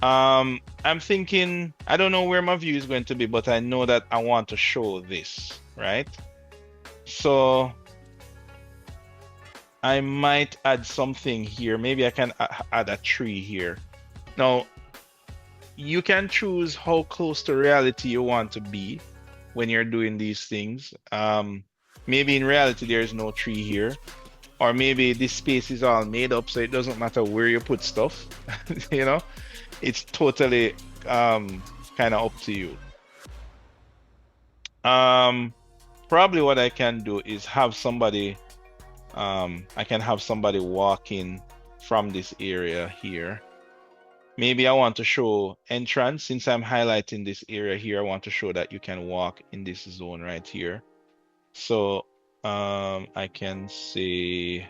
I'm thinking, I don't know where my view is going to be, but I know that I want to show this, right? So I might add something here. Maybe I can add a tree here. Now, you can choose how close to reality you want to be when you're doing these things. Maybe in reality, there is no tree here. Or maybe this space is all made up, so it doesn't matter where you put stuff, you know? It's totally kind of up to you. Probably what I can do is have somebody, I can have somebody walking from this area here. Maybe I want to show entrance. Since I'm highlighting this area here, I want to show that you can walk in this zone right here. So I can say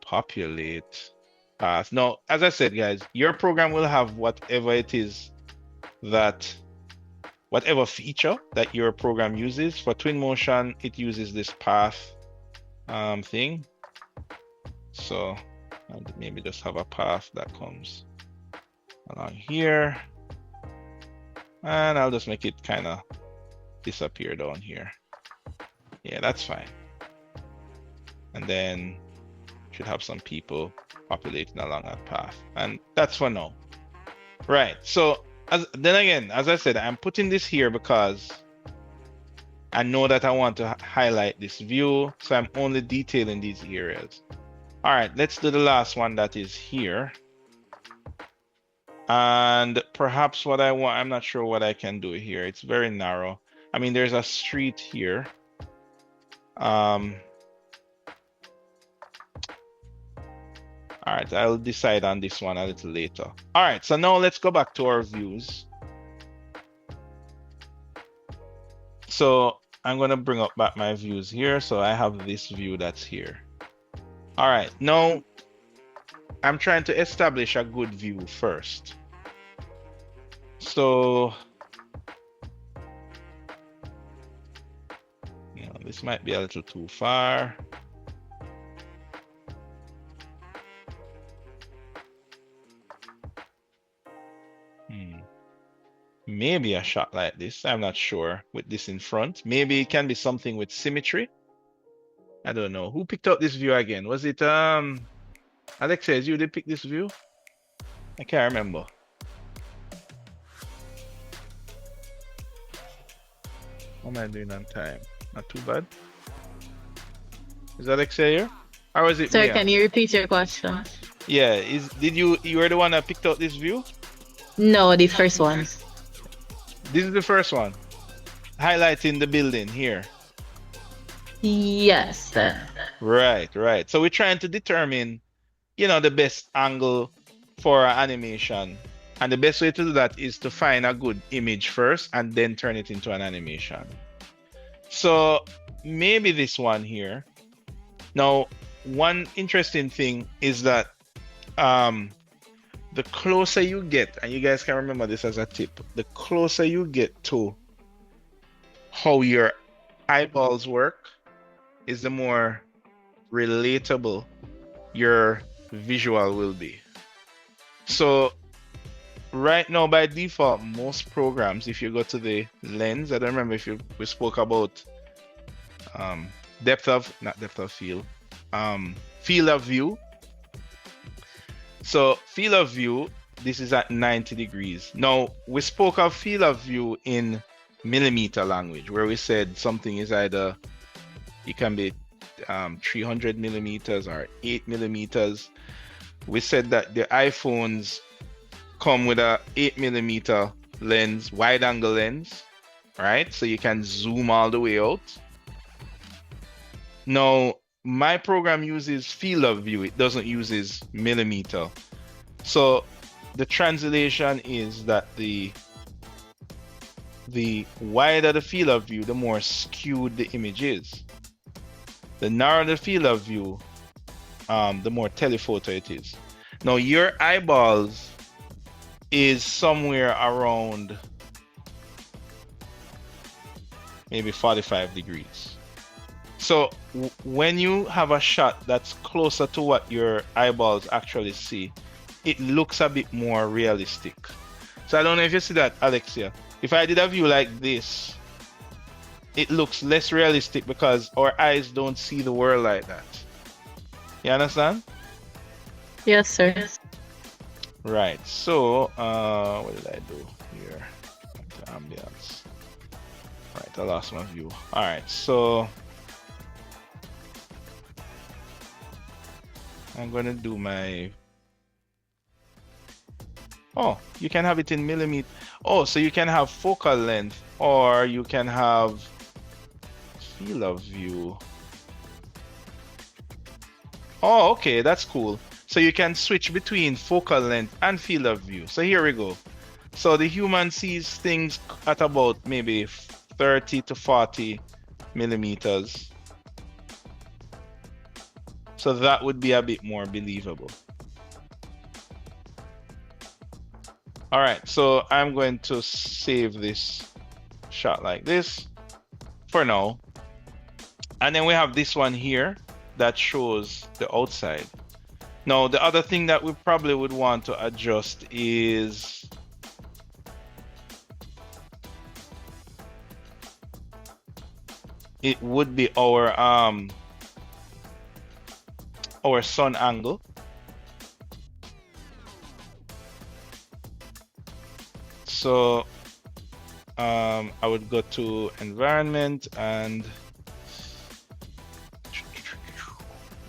populate path. Now, as I said, guys, your program will have whatever it is that, whatever feature that your program uses. For Twinmotion, it uses this path thing. So I'll maybe just have a path that comes along here, and I'll just make it kind of disappear down here. Yeah, that's fine. And then should have some people populating along that path, and that's for now. Right, so then again, as I said, I'm putting this here because I know that I want to highlight this view, so I'm only detailing these areas. All right, let's do the last one that is here. And perhaps what I want, I'm not sure what I can do here. It's very narrow. I mean, there's a street here. All right, I'll decide on this one a little later. All right, so now let's go back to our views. So I'm gonna bring up back my views here. So I have this view that's here. All right, now I'm trying to establish a good view first. So, you know, this might be a little too far. Maybe a shot like this, I'm not sure, with this in front. Maybe it can be something with symmetry. I don't know. Who picked up this view again? Was it Alexa, you did pick this view? I can't remember. What am I doing on time? Not too bad. Is Alexia here? Or was it Sir, Mia? can you repeat your question? Yeah, you were the one that picked out this view? No, the first one. This is the first one. Highlighting the building here. Yes. Right. So we're trying to determine, the best angle for our animation. And the best way to do that is to find a good image first and then turn it into an animation. So maybe this one here. Now, one interesting thing is that the closer you get, and you guys can remember this as a tip, the closer you get to how your eyeballs work is the more relatable your visual will be. So right now, by default, most programs, if you go to the lens, I don't remember if we spoke about field of view. So field of view, this is at 90 degrees. Now, we spoke of field of view in millimeter language, where we said something is either, it can be 300 millimeters or 8 millimeters. We said that the iPhones come with a 8 millimeter lens, wide angle lens, right? So you can zoom all the way out. Now, my program uses field of view. It doesn't use millimeter. So the translation is that the wider the field of view, the more skewed the image is. The narrower the field of view, the more telephoto it is. Now, your eyeballs is somewhere around maybe 45 degrees. So when you have a shot that's closer to what your eyeballs actually see, it looks a bit more realistic. So I don't know if you see that, Alexia. If I did a view like this, it looks less realistic because our eyes don't see the world like that. You understand? Yes, sir. Right. So what did I do here? The ambience. Right, I lost my view. All right, so I'm gonna do my. Oh, you can have it in millimeter. Oh, so you can have focal length, or you can have field of view. Oh, okay, that's cool. So you can switch between focal length and field of view. So here we go. So the human sees things at about maybe 30 to 40 millimeters. So that would be a bit more believable. All right, so I'm going to save this shot like this for now. And then we have this one here that shows the outside. Now, the other thing that we probably would want to adjust is it would be our sun angle. So I would go to environment and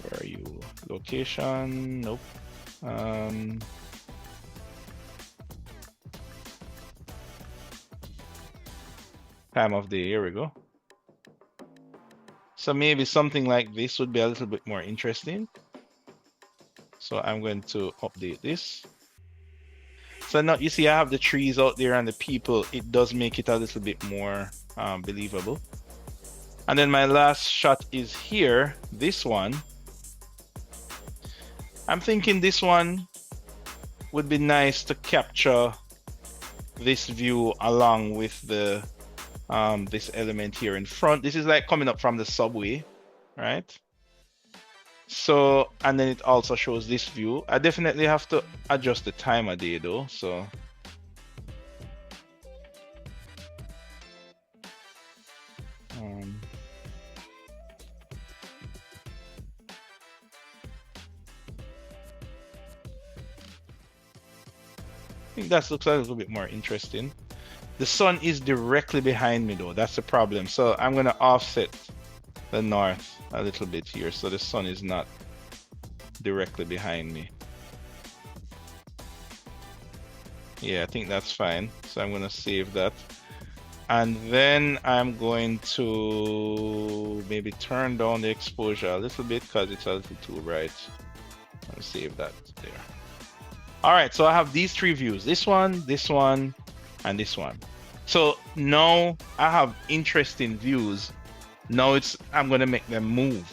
where are you? Location, nope. Time of day, here we go. So maybe something like this would be a little bit more interesting. So I'm going to update this. So now you see I have the trees out there and the people. It does make it a little bit more believable. And then my last shot is here, this one. I'm thinking this one would be nice to capture this view along with the this element here in front. This is like coming up from the subway, right? So, and then it also shows this view. I definitely have to adjust the time of day though, so. I think that looks a little bit more interesting. The sun is directly behind me though. That's the problem. So I'm going to offset the north a little bit here so the sun is not directly behind me. Yeah, I think that's fine. So I'm going to save that. And then I'm going to maybe turn down the exposure a little bit because it's a little too bright. I'll save that there. All right, so I have these three views, this one, and this one. So now I have interesting views. Now I'm gonna make them move.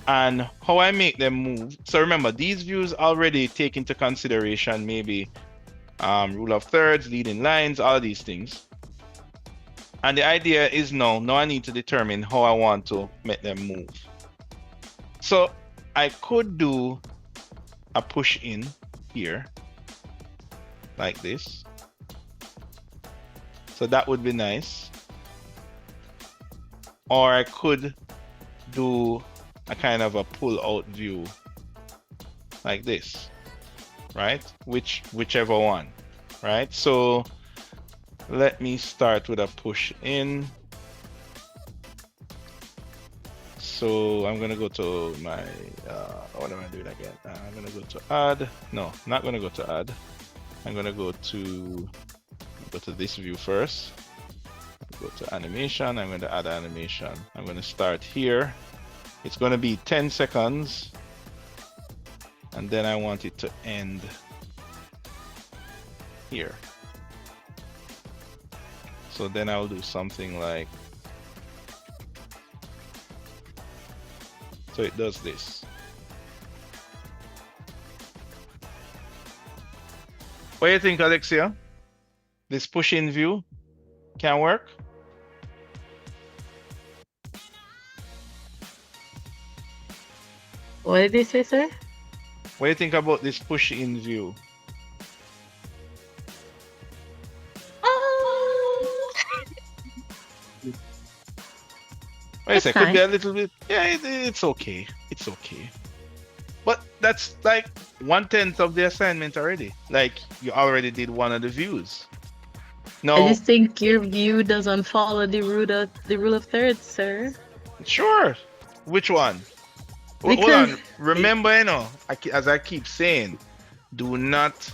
And how I make them move, so remember these views already take into consideration maybe rule of thirds, leading lines, all of these things. And the idea is now I need to determine how I want to make them move. So I could do a push in here like this. So that would be nice. Or I could do a kind of a pull out view like this, right? Whichever one, right? So let me start with a push in. So I'm gonna go to my, what am I doing again? I'm gonna go to add. No, not gonna go to add. I'm gonna go to this view first. Go to animation. I'm going to add animation. I'm going to start here. It's going to be 10 seconds. And then I want it to end here. So then I'll do something like, so it does this. What do you think, Alexia? This push-in view can work? What did you say, sir? What do you think about this push-in view? Wait a second, could be a little bit. Yeah, it's okay. It's okay. But that's like 1/10 of the assignment already. Like you already did one of the views. No. I just think your view doesn't follow the rule of thirds, sir. Sure. Which one? Hold on. Remember, as I keep saying, do not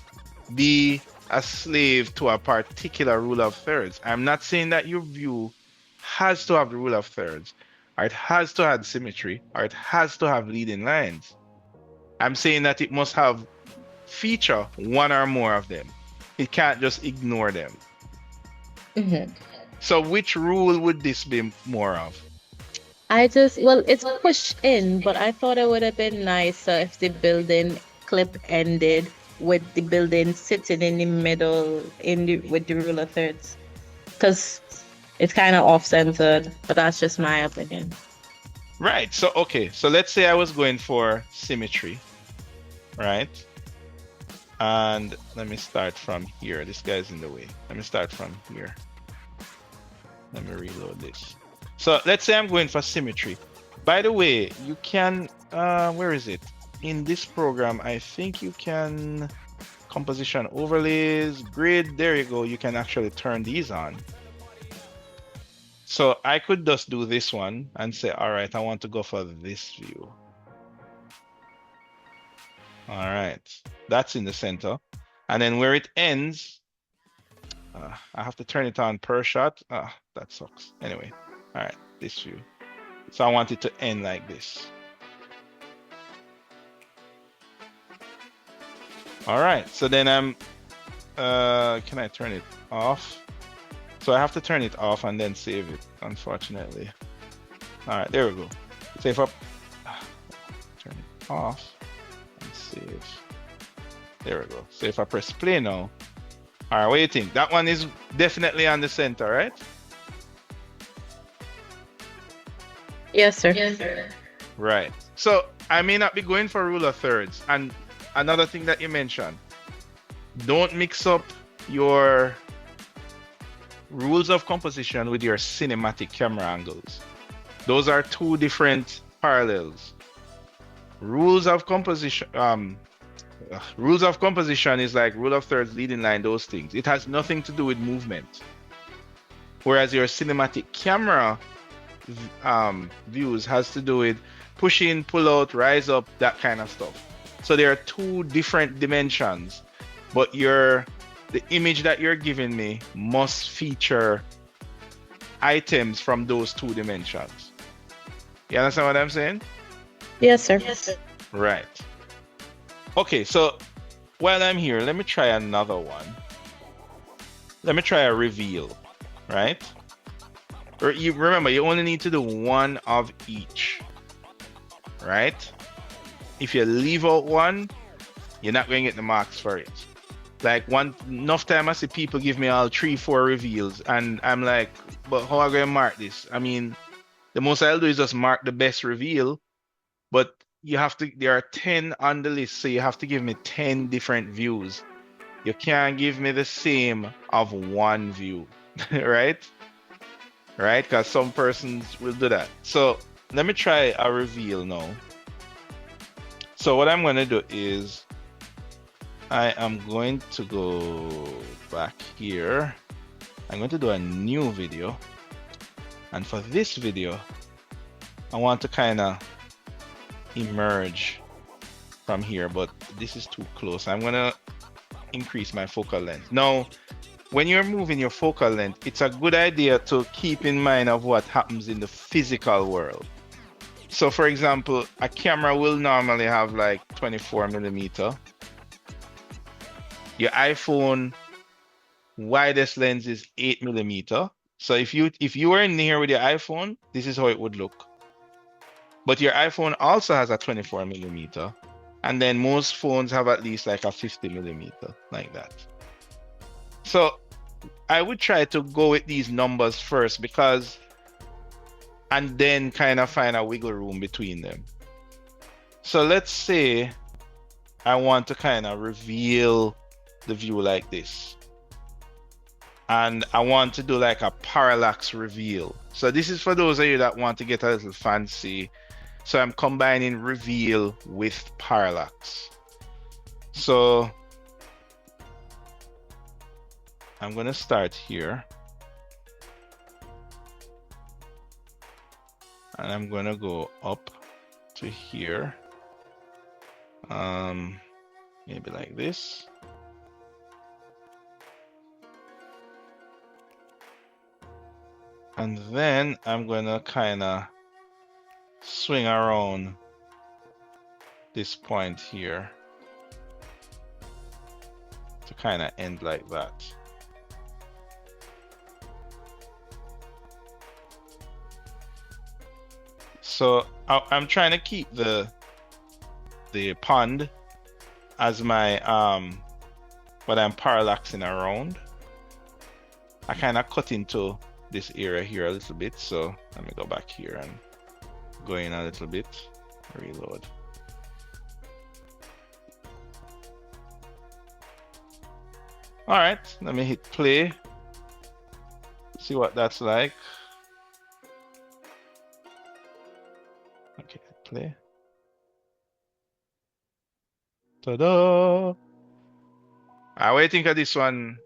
be a slave to a particular rule of thirds. I'm not saying that your view has to have the rule of thirds, or it has to have symmetry, or it has to have leading lines. I'm saying that it must have feature one or more of them. It can't just ignore them. Mm-hmm. So which rule would this be more of? It's pushed in, but I thought it would have been nicer if the building clip ended with the building sitting in the middle with the rule of thirds. Because it's kind of off-centered, but that's just my opinion. Right. So, okay. So let's say I was going for symmetry, right? And let me start from here. This guy's in the way. Let me start from here. Let me reload this. So let's say I'm going for symmetry. By the way, you can, where is it? In this program, I think you can, composition overlays, grid, there you go. You can actually turn these on. So I could just do this one and say, all right, I want to go for this view. All right, that's in the center. And then where it ends, I have to turn it on per shot. That sucks. Anyway, all right, this view. So I want it to end like this. All right, so then can I turn it off? So I have to turn it off and then save it, unfortunately. All right, there we go. Save up, turn it off and save. There we go. So if I press play now, all right, what do you think? That one is definitely on the center, right? Yes, sir. Yes, sir. Right. So I may not be going for rule of thirds. And another thing that you mentioned, don't mix up your rules of composition with your cinematic camera angles. Those are two different parallels. Rules of composition, rules of composition is like rule of thirds, leading line, those things. It has nothing to do with movement. Whereas your cinematic camera views has to do with push in, pull out, rise up, that kind of stuff. So there are two different dimensions, but the image that you're giving me must feature items from those two dimensions. You understand what I'm saying? Yes, sir. Right. Okay, so while I'm here, let me try another one. Let me try a reveal, right? You remember, you only need to do one of each, right? If you leave out one, you're not going to get the marks for it. Like enough time I see people give me all 3-4 reveals, and I'm like, but how am I going to mark this? I mean, the most I'll do is just mark the best reveal, but there are 10 on the list, so you have to give me 10 different views. You can't give me the same of one view, right? Right? Because some persons will do that. So let me try a reveal now. So what I'm going to do is I am going to go back here. I'm going to do a new video. And for this video, I want to kind of emerge from here, but this is too close. I'm going to increase my focal length. Now, when you're moving your focal length, it's a good idea to keep in mind of what happens in the physical world. So for example, a camera will normally have like 24mm. Your iPhone widest lens is 8mm. So if you were in here with your iPhone, this is how it would look. But your iPhone also has a 24mm. And then most phones have at least like a 50mm, like that. So I would try to go with these numbers first, and then kind of find a wiggle room between them. So let's say I want to kind of reveal the view like this. And I want to do like a parallax reveal. So this is for those of you that want to get a little fancy. So I'm combining reveal with parallax. So I'm going to start here. And I'm going to go up to here. Maybe like this. And then I'm going to kind of swing around this point here to kind of end like that. So I'm trying to keep the pond as my what I'm parallaxing around. I kind of cut into this area here a little bit, so let me go back here and go in a little bit, reload. All right, let me hit play, see what that's like. Okay, play. Ta-da! What do you think of this one,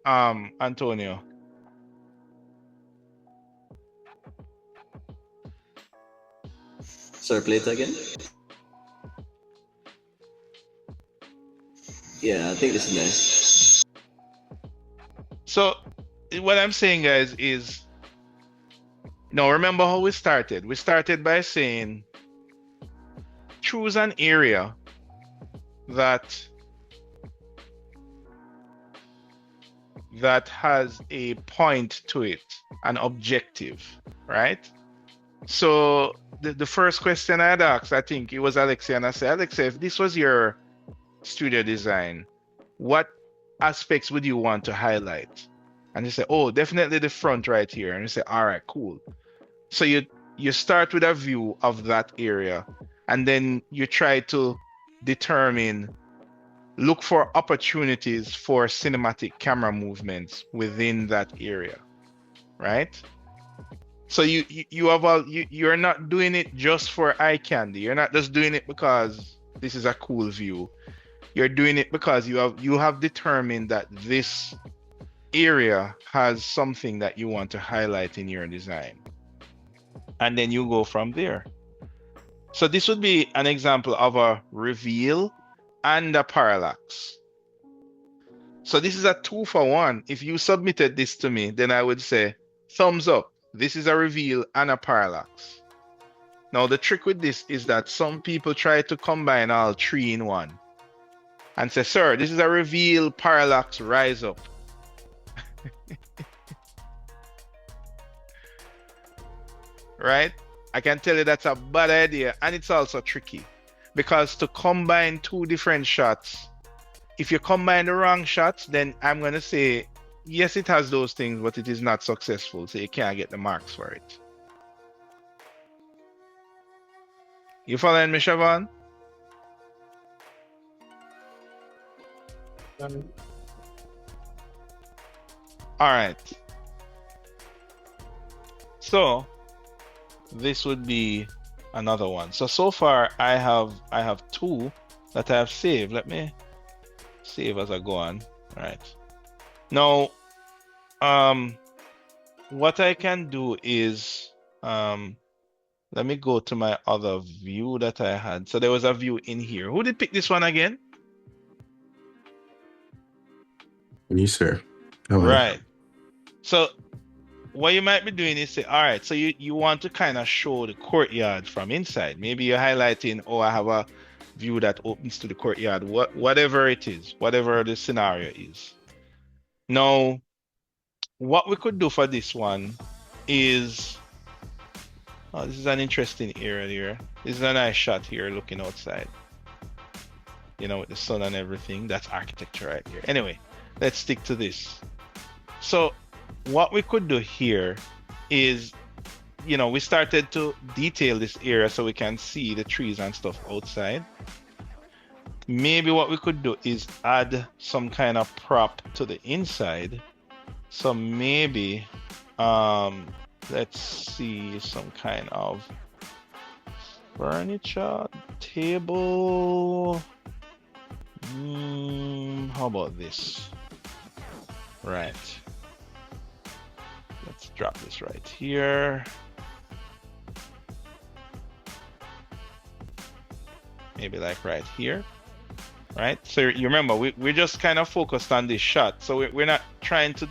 Antonio? Sorry, play it again. Yeah, I think this is nice. So, what I'm saying, guys, is now remember how we started. We started by saying choose an area that has a point to it, an objective, right? So the first question I had asked, I think it was Alexia, and I said, Alexia, if this was your studio design, what aspects would you want to highlight? And he said, oh, definitely the front right here. And you say, all right, cool. So you start with a view of that area, and then you try to look for opportunities for cinematic camera movements within that area, right? So you're not doing it just for eye candy. You're not just doing it because this is a cool view. You're doing it because you have determined that this area has something that you want to highlight in your design. And then you go from there. So this would be an example of a reveal and a parallax. So this is a 2-for-1. If you submitted this to me, then I would say, thumbs up. This is a reveal and a parallax. Now, the trick with this is that some people try to combine all three in one and say, sir, this is a reveal, parallax, rise up. Right? I can tell you that's a bad idea, and it's also tricky because to combine two different shots, if you combine the wrong shots, then I'm going to say, yes, it has those things, but it is not successful, so you can't get the marks for it. You following me, Siobhan? All right. So this would be another one. So far I have two that I have saved. Let me save as I go on. All right. Now, what I can do is, let me go to my other view that I had. So there was a view in here. Who did pick this one again? Me, sir. Right. So what you might be doing is say, all right, so you want to kind of show the courtyard from inside. Maybe you're highlighting, oh, I have a view that opens to the courtyard, whatever it is, whatever the scenario is. Now, what we could do for this one is, oh, this is an interesting area here. This is a nice shot here looking outside. You know, with the sun and everything. That's architecture right here. Anyway, let's stick to this. So what we could do here is, you know, we started to detail this area so we can see the trees and stuff outside. Maybe what we could do is add some kind of prop to the inside. So maybe, let's see, some kind of furniture, table. How about this? Right. Let's drop this right here. Maybe like right here. Right? So you remember, we're just kind of focused on this shot. So we're not trying to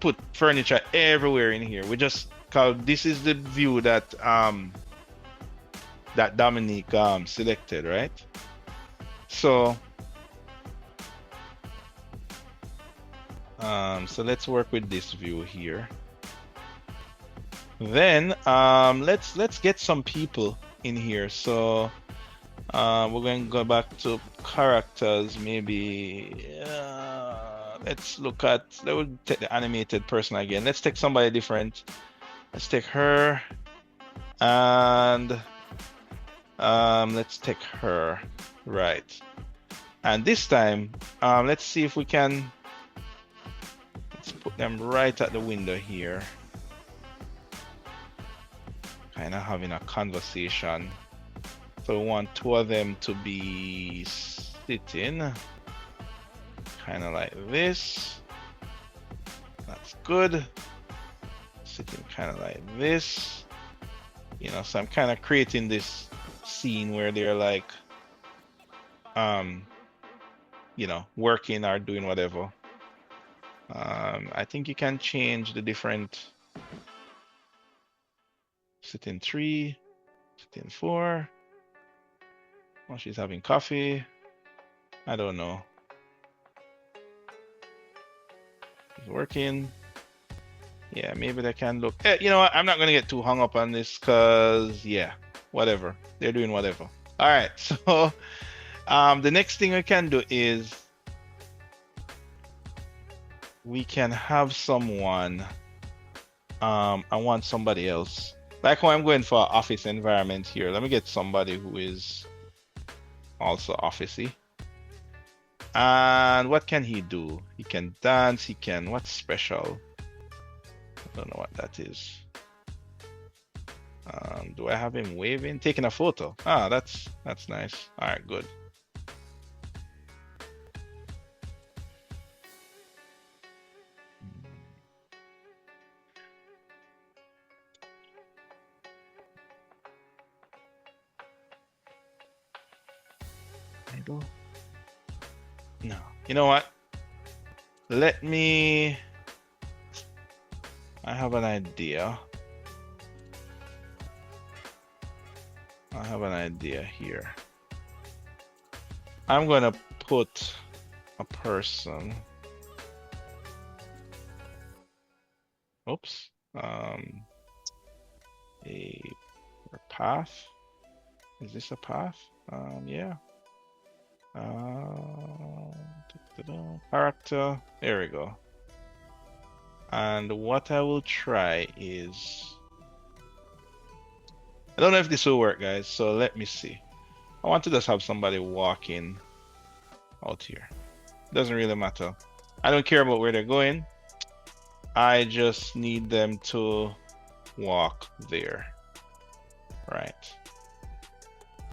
put furniture everywhere in here. We just, cause this is the view that that Dominique selected, right? So so let's work with this view here. Then let's get some people in here. So we're going to go back to characters. Maybe let's look at, we'll take the animated person again. Let's take somebody different. Let's take her, and let's take her. Right. And this time, let's see if we can, let's put them right at the window here. Kind of having a conversation. So we want two of them to be sitting kind of like this. That's good. Sitting kind of like this. You know, so I'm kind of creating this scene where they're like, you know, working or doing whatever. I think you can change the different, sitting 3, sitting 4. Oh, she's having coffee. I don't know. She's working. Yeah, maybe they can look. You know what? I'm not gonna get too hung up on this because, yeah, whatever. They're doing whatever. All right. So the next thing we can do is we can have someone. I want somebody else. Like how I'm going for an office environment here. Let me get somebody who is also officey. And what can he do? He can dance. He can. What's special? I don't know what that is. Do I have him waving? Taking a photo. Ah, that's nice. All right, good. No. You know what? Let me. I have an idea. I have an idea here. I'm gonna put a person. Oops. A path. Is this a path? Yeah. Character. There we go. And what I will try is, I don't know if this will work, guys. So let me see. I want to just have somebody walking out here. Doesn't really matter. I don't care about where they're going. I just need them to walk there. Right.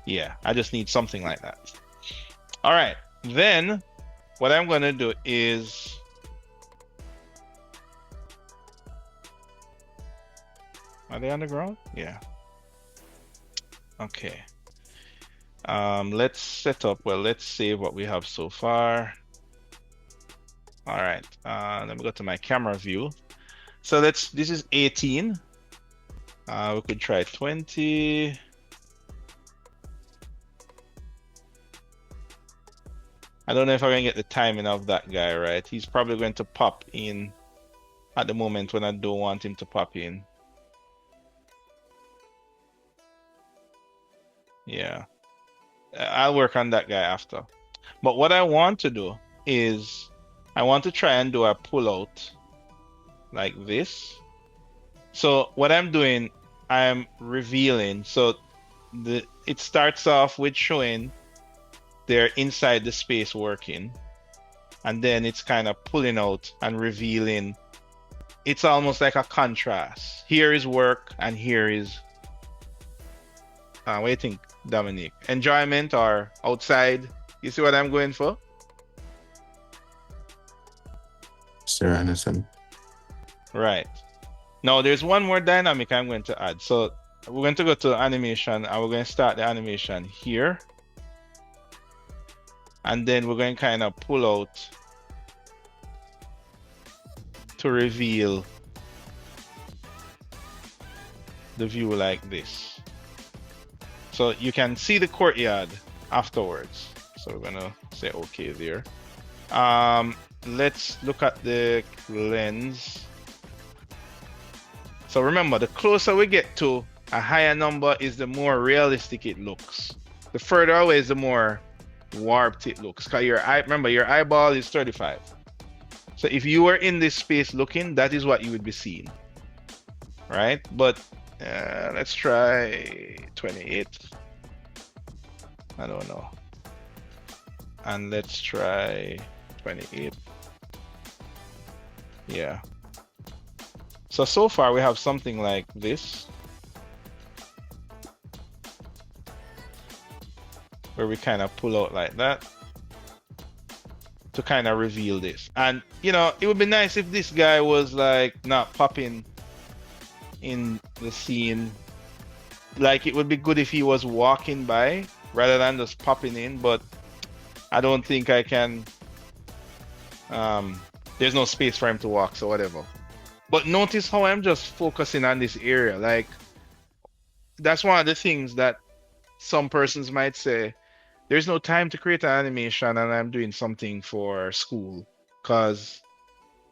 Yeah, I just need something like that. All right. Then what I'm going to do is are they on the ground? Yeah. Okay. Let's set up. Well, let's save what we have so far. All right. Let me go to my camera view. So this is 18. We could try 20. I don't know if I can get the timing of that guy right. He's probably going to pop in at the moment when I don't want him to pop in. Yeah. I'll work on that guy after. But what I want to do is I want to try and do a pull out like this. So what I'm doing, I'm revealing. So it starts off with showing they're inside the space working, and then it's kind of pulling out and revealing. It's almost like a contrast. Here is work and here is what do you think, Dominic? Enjoyment or outside? You see what I'm going for? Sir Anderson. Right. Now there's one more dynamic I'm going to add. So we're going to go to animation and we're going to start the animation here. And then we're going to kind of pull out to reveal the view like this. So you can see the courtyard afterwards. So we're going to say okay there. Let's look at the lens. So remember, the closer we get to a higher number is the more realistic it looks. The further away is the more warped it looks. Because remember, your eyeball is 35. So if you were in this space looking, that is what you would be seeing. Right? But let's try 28. I don't know. And let's try 28. Yeah. So far we have something like this, where we kind of pull out like that to kind of reveal this. And you know, it would be nice if this guy was like not popping in the scene. Like, it would be good if he was walking by rather than just popping in, but I don't think I can. There's no space for him to walk, so whatever. But notice how I'm just focusing on this area. Like, that's one of the things that some persons might say, there's no time to create an animation and I'm doing something for school because,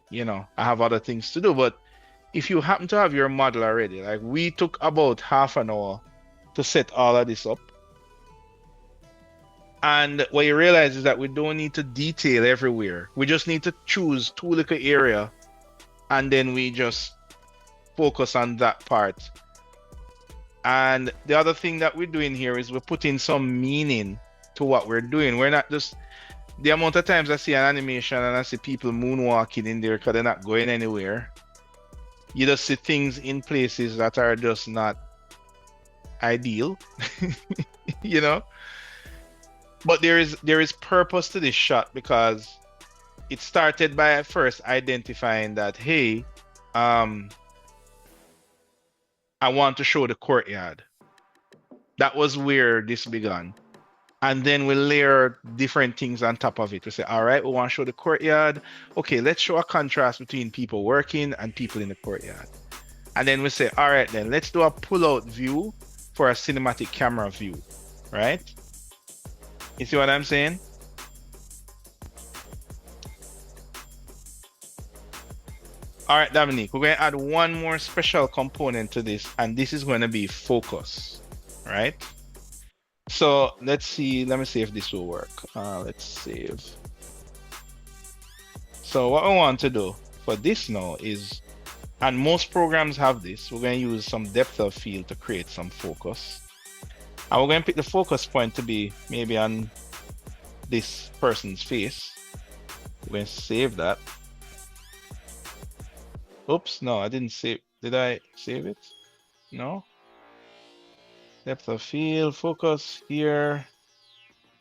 you know, I have other things to do. But if you happen to have your model already, like we took about half an hour to set all of this up. And what you realize is that we don't need to detail everywhere. We just need to choose two little area and then we just focus on that part. And the other thing that we're doing here is we're putting some meaning to what we're doing. We're not just, the amount of times I see an animation and I see people moonwalking in there because they're not going anywhere. You just see things in places that are just not ideal, you know? But there is purpose to this shot because it started by at first identifying that, hey, I want to show the courtyard. That was where this began. And then we layer different things on top of it. We say, all right, we want to show the courtyard. Okay, let's show a contrast between people working and people in the courtyard. And then we say, all right, then let's do a pull-out view for a cinematic camera view, right? You see what I'm saying? All right, Dominique, we're going to add one more special component to this, and this is going to be focus, right? So let's see, let me see if this will work. Let's save. So what I want to do for this now is, and most programs have this, we're going to use some depth of field to create some focus. And we're going to pick the focus point to be maybe on this person's face. We're going to save that. Oops, no, I didn't save. Did I save it? No. Depth of field, focus here.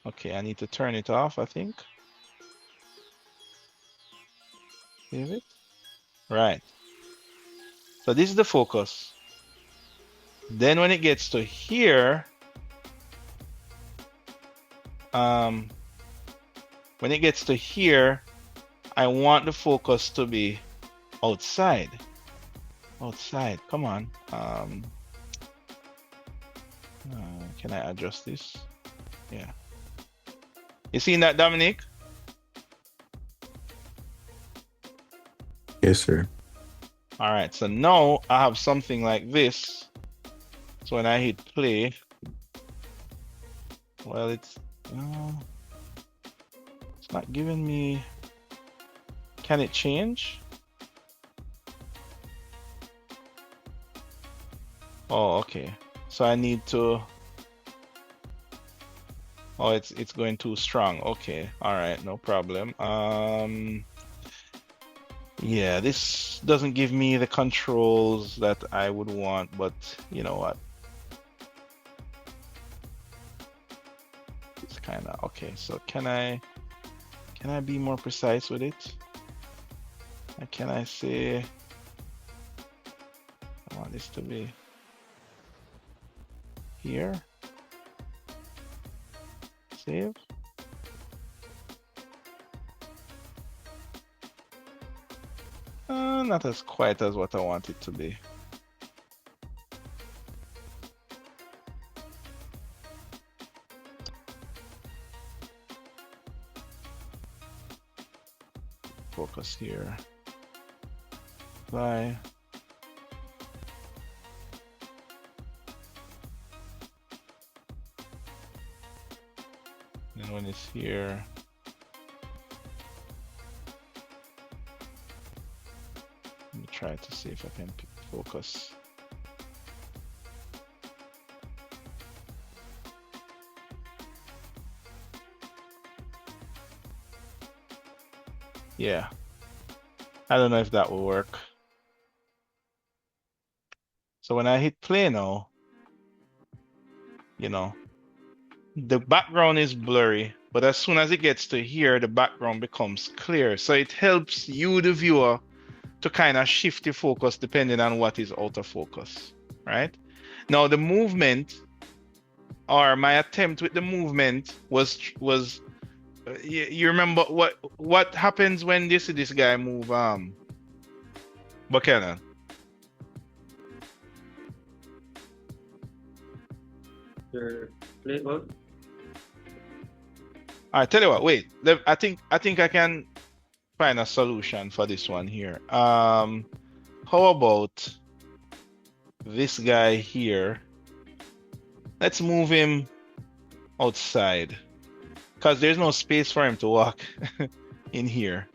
Okay, I need to turn it off, I think. Save it. Right. So this is the focus. Then when it gets to here, when it gets to here, I want the focus to be outside. Outside, come on. Can I adjust this? Yeah. You seen that, Dominic? Yes, sir. All right, so now I have something like this. So when I hit play, well, it's not giving me. Can it change? Oh, okay. So I need to. Oh, it's going too strong. Okay. All right, no problem. Yeah, this doesn't give me the controls that I would want, but you know what? It's kind of okay. So can I be more precise with it? Can I say I want this to be here? Save. Not as quite as what I want it to be. Focus here. Apply. And when it's here, let me try to see if I can focus. Yeah. I don't know if that will work. So when I hit play now, you know, the background is blurry, but as soon as it gets to here, the background becomes clear. So it helps you, the viewer, to kind of shift the focus depending on what is out of focus, right? Now the movement, or my attempt with the movement was you remember what happens when you see this guy move Buchanan? Play out. I tell you what, wait. I think I can find a solution for this one here. How about this guy here? Let's move him outside, because there's no space for him to walk in here.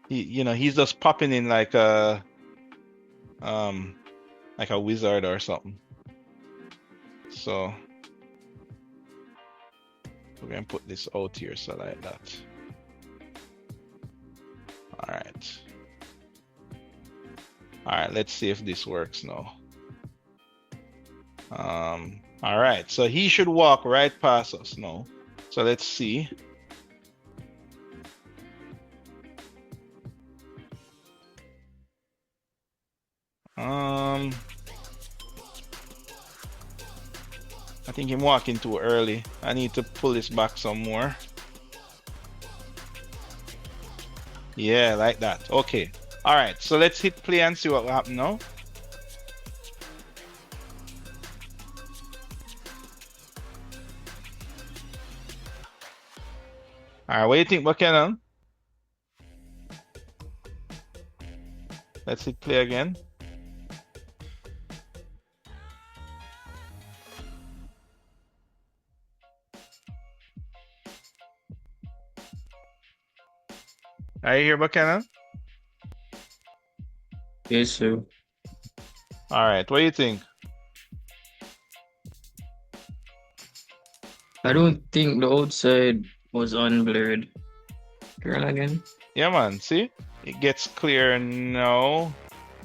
He's just popping in like a wizard or something. So we're gonna put this out here, so like that. All right, let's see if this works now. All right, so he should walk right past us now. So let's see. I think I'm walking too early. I need to pull this back some more. Yeah, like that. Okay. All right. So let's hit play and see what will happen now. All right. What do you think, Buchanan? Let's hit play again. Are you here, Buchanan? Yes, sir. All right. What do you think? I don't think the outside was unblurred. Girl again. Yeah, man. See? It gets clear now.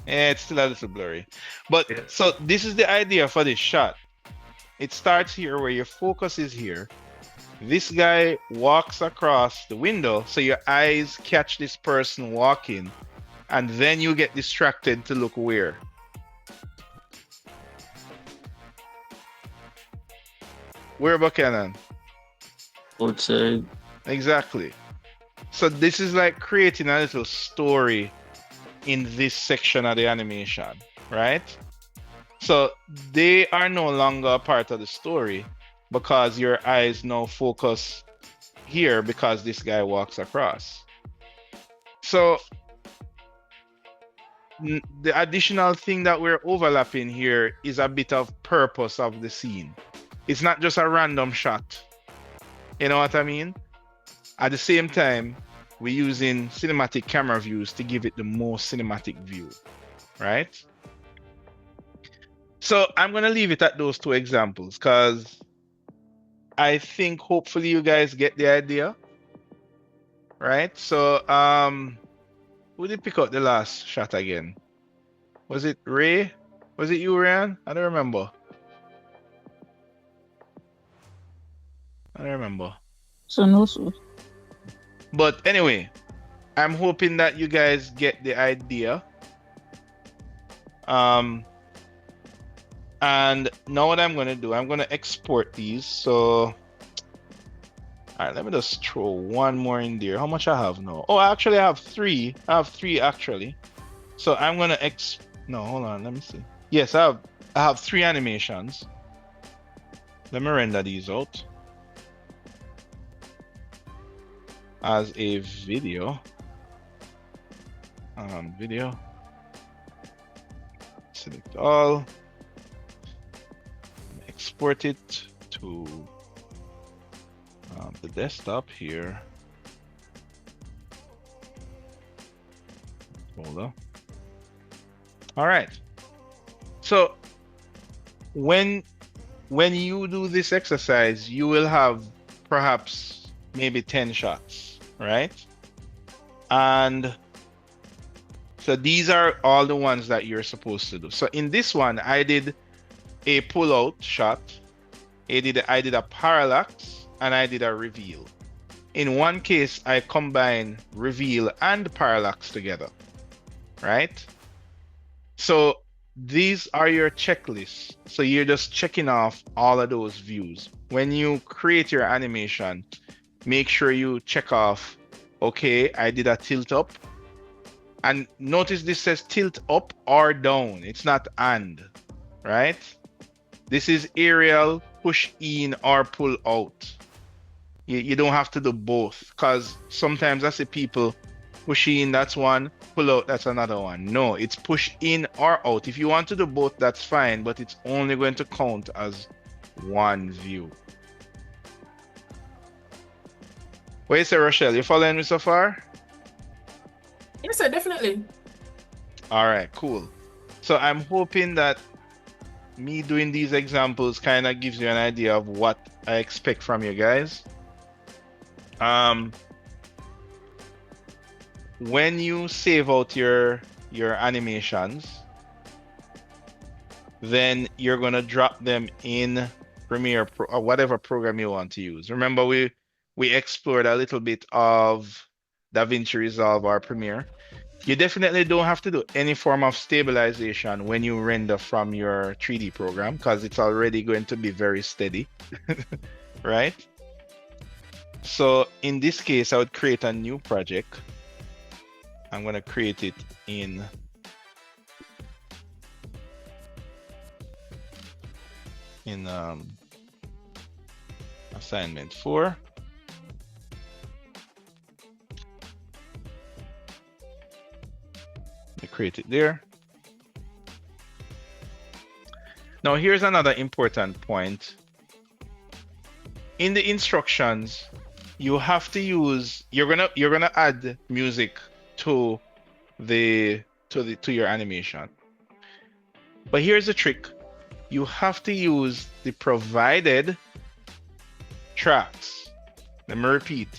Yeah, it's still a little blurry. But so this is the idea for this shot. It starts here where your focus is here. This guy walks across the window, so your eyes catch this person walking, and then you get distracted to look where. Where, Buchanan? Outside. Exactly. So this is like creating a little story in this section of the animation, right? So they are no longer a part of the story because your eyes now focus here because this guy walks across. So the additional thing that we're overlapping here is a bit of purpose of the scene. It's not just a random shot. You know what I mean? At the same time, we're using cinematic camera views to give it the most cinematic view, right? So I'm going to leave it at those two examples because I think hopefully you guys get the idea, right? So who did pick out the last shot again? Was it Ray? Was it you, Ryan? I don't remember. So no, sir. But anyway, I'm hoping that you guys get the idea. And now what I'm going to do, I'm going to export these. So, all right, let me just throw one more in there. How much I have now? Oh, actually, I have three. I have three, actually. So I'm going to no, hold on. Let me see. Yes, I have three animations. Let me render these out as a video. Video. Select all. Export it to the desktop here. Folder. All right. So when you do this exercise, you will have perhaps maybe 10 shots, right? And so these are all the ones that you're supposed to do. So in this one, I did a pull-out shot, I did a parallax, and I did a reveal. In one case, I combine reveal and parallax together, right? So these are your checklists. So you're just checking off all of those views. When you create your animation, make sure you check off, okay, I did a tilt up. And notice this says tilt up or down. It's not and, right? This is aerial, push in or pull out. You don't have to do both because sometimes I see people push in, that's one, pull out, that's another one. No, it's push in or out. If you want to do both, that's fine, but it's only going to count as one view. What do you say, Rochelle? You following me so far? Yes, sir, definitely. All right, cool. So I'm hoping that me doing these examples kind of gives you an idea of what I expect from you guys. When you save out your animations, then you're gonna drop them in Premiere Pro or whatever program you want to use. Remember, we explored a little bit of DaVinci Resolve or Premiere. You definitely don't have to do any form of stabilization when you render from your 3D program because it's already going to be very steady, right? So in this case, I would create a new project. I'm going to create it in assignment 4. I create it there. Now here's another important point. In the instructions, you have to use you're gonna add music to your animation. But here's the trick. You have to use the provided tracks. Let me repeat.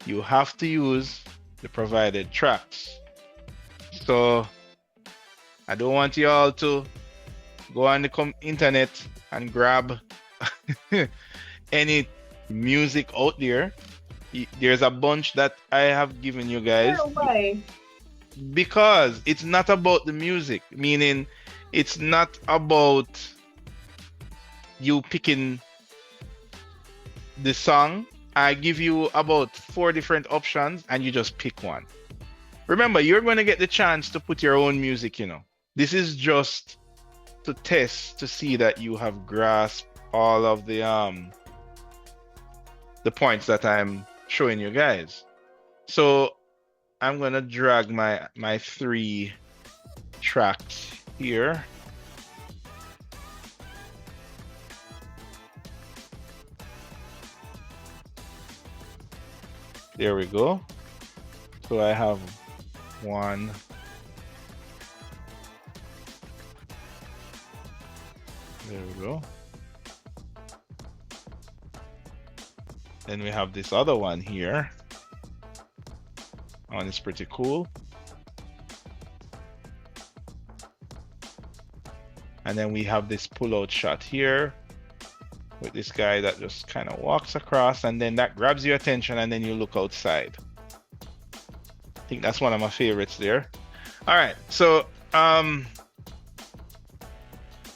You have to use the provided tracks. So I don't want you all to go on the internet and grab any music out there. There's a bunch that I have given you guys. Why? Because it's not about the music, meaning it's not about you picking the song. I give you about 4 different options and you just pick one. Remember, you're going to get the chance to put your own music, you know. This is just to test to see that you have grasped all of the points that I'm showing you guys. So I'm gonna drag my 3 tracks here. There we go. So I have 1. There we go. Then we have this other one here. One is pretty cool. And then we have this pull-out shot here with this guy that just kind of walks across and then that grabs your attention and then you look outside. I think that's one of my favorites there. All right, so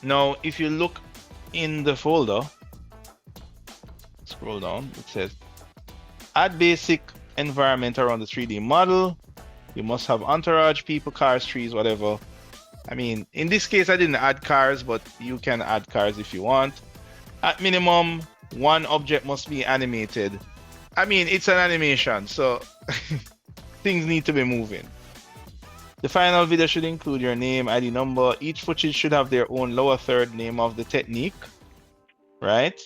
now if you look in the folder, scroll down, it says add basic environment around the 3D model. You must have entourage, people, cars, trees, whatever. I mean, in this case, I didn't add cars, but you can add cars if you want. At minimum, 1 object must be animated. I mean, it's an animation, so things need to be moving. The final video should include your name, ID number. Each footage should have their own lower third name of the technique, right?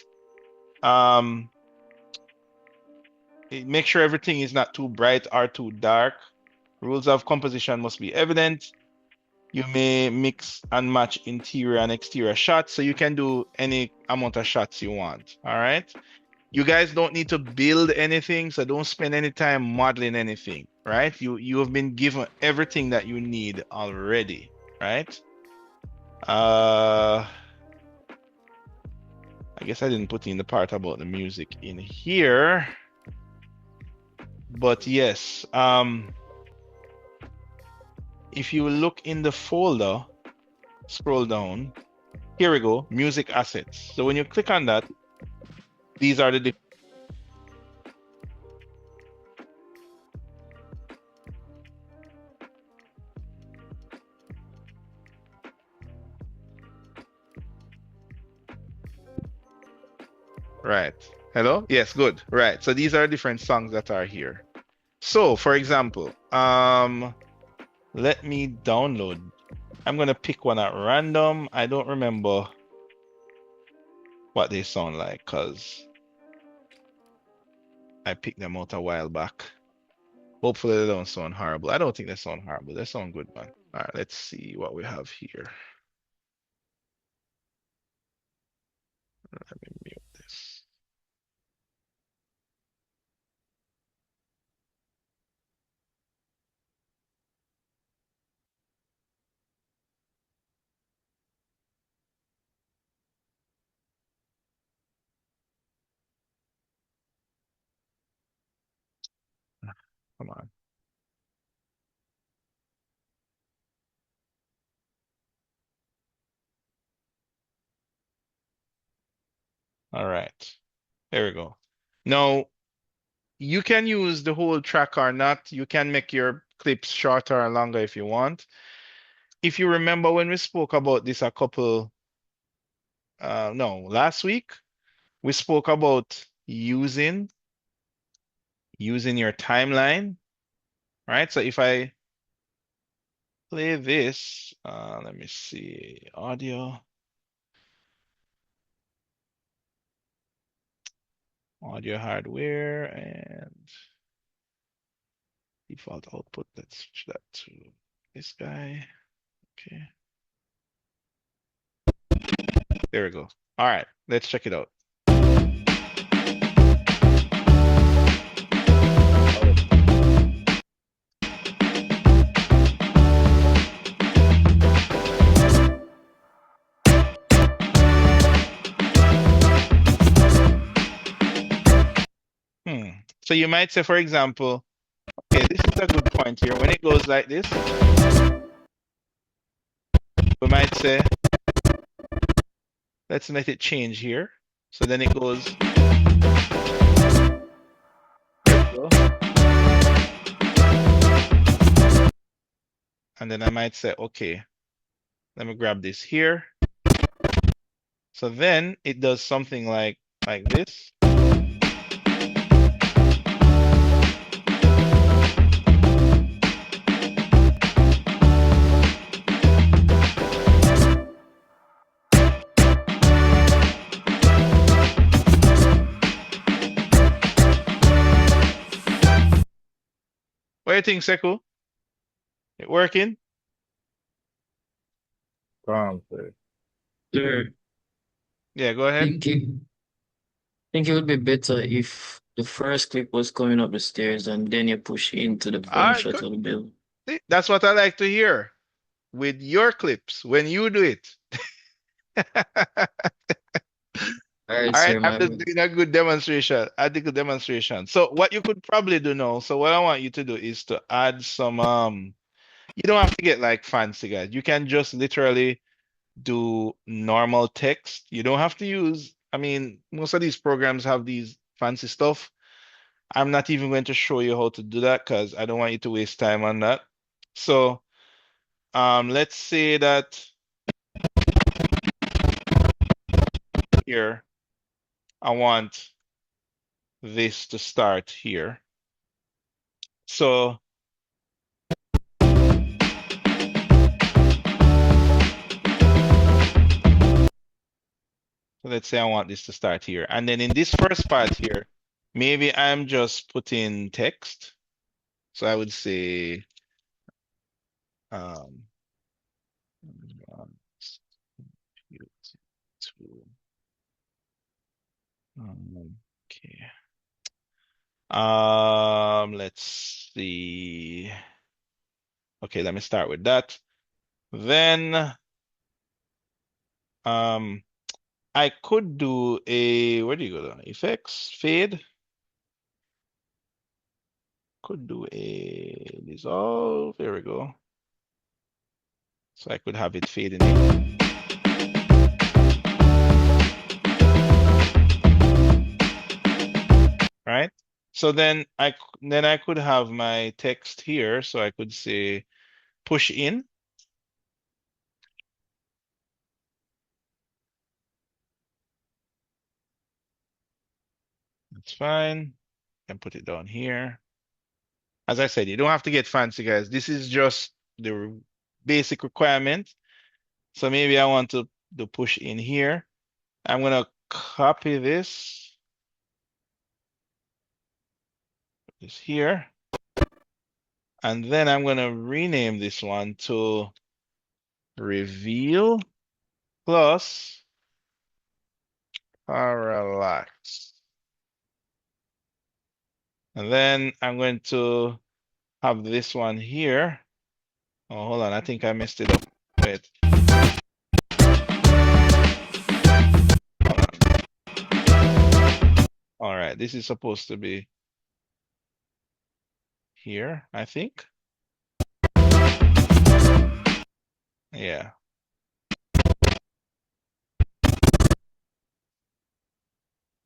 Make sure everything is not too bright or too dark. Rules of composition must be evident. You may mix and match interior and exterior shots, so you can do any amount of shots you want, all right? You guys don't need to build anything, so don't spend any time modeling anything, right? You have been given everything that you need already, right? I guess I didn't put in the part about the music in here. But yes, if you look in the folder, scroll down, here we go, music assets. So when you click on that, these are the right. Hello? Yes, good. Right. So these are different songs that are here. So for example, let me download. I'm gonna pick one at random. I don't remember what they sound like because I picked them out a while back. Hopefully they don't sound horrible. I don't think they sound horrible. They sound good, man. All right, let's see what we have here. Let me mute this. Come on. All right. There we go. Now, you can use the whole track or not. You can make your clips shorter or longer if you want. If you remember when we spoke about this a couple, no, last week, we spoke about using your timeline, right? So if I play this, let me see, audio hardware and default output. Let's switch that to this guy. Okay. There we go. All right, let's check it out. So you might say, for example, okay, this is a good point here. When it goes like this, we might say, let's let it change here. So then it goes. There we go. And then I might say, okay, let me grab this here. So then it does something like this. What do you think, Seku? It working? Calm, sir. Sure. Yeah, go ahead. Think it would be better if the first clip was coming up the stairs and then you push into the All front right, shot good. of the building. See, that's what I like to hear with your clips when you do it. All All right, right, sir, I'm my just bad. doing a good demonstration. I did a demonstration. So what you could probably do now, so what I want you to do is to add some you don't have to get like fancy, guys. You can just literally do normal text. You don't have to use, I mean, most of these programs have these fancy stuff. I'm not even going to show you how to do that because I don't want you to waste time on that. So let's say that here I want this to start here. So let's say I want this to start here. And then in this first part here, maybe I'm just putting text. So I would say, um, okay. Let's see. Okay, let me start with that. Then, I could do a, where do you go? Effects, fade. Could do a dissolve. There we go. So I could have it fading in. Right? So then I could have my text here. So I could say push in. That's fine. And put it down here. As I said, you don't have to get fancy, guys. This is just the basic requirement. So maybe I want to push in here. I'm gonna copy this. Put this here. And then I'm gonna rename this one to reveal plus parallax. And then I'm going to have this one here. Oh, hold on. I think I messed it up. Wait. All right. This is supposed to be here, I think. Yeah.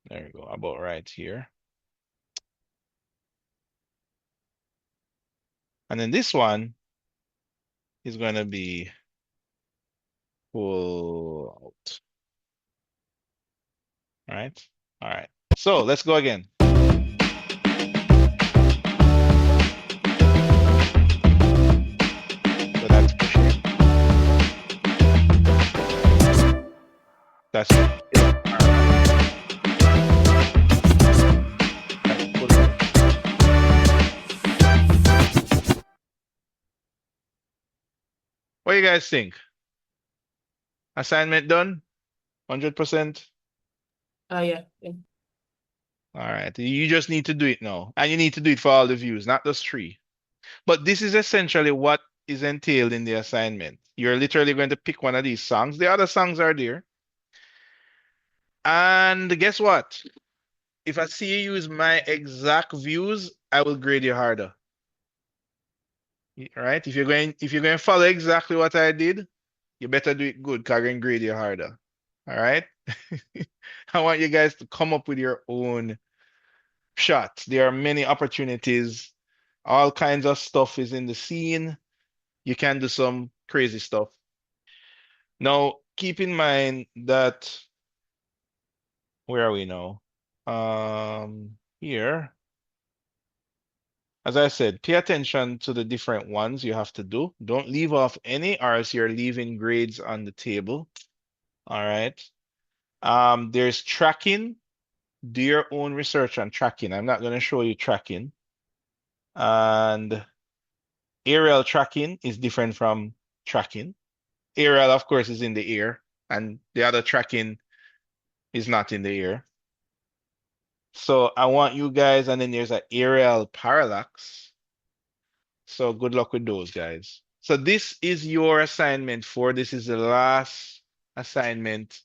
There we go, about right here. And then this one is going to be pull out. All right. All right. So let's go again. So that's pushing. That's it. That's pulling. What do you guys think? Assignment done? 100%? Yeah. All right. You just need to do it now. And you need to do it for all the views, not just 3. But this is essentially what is entailed in the assignment. You're literally going to pick one of these songs. The other songs are there. And guess what? If I see you use my exact views, I will grade you harder. Right? If you're going to follow exactly what I did, you better do it good because I'm going to grade you harder. All right? I want you guys to come up with your own shots. There are many opportunities. All kinds of stuff is in the scene. You can do some crazy stuff. Now, keep in mind that where are we now? Here. As I said, pay attention to the different ones you have to do. Don't leave off any, or else you're leaving grades on the table. All right. There's tracking. Do your own research on tracking. I'm not going to show you tracking. And aerial tracking is different from tracking. Aerial, of course, is in the air, and the other tracking is not in the air. So I want you guys, and then there's an aerial parallax. So good luck with those, guys. So this is your assignment this is the last assignment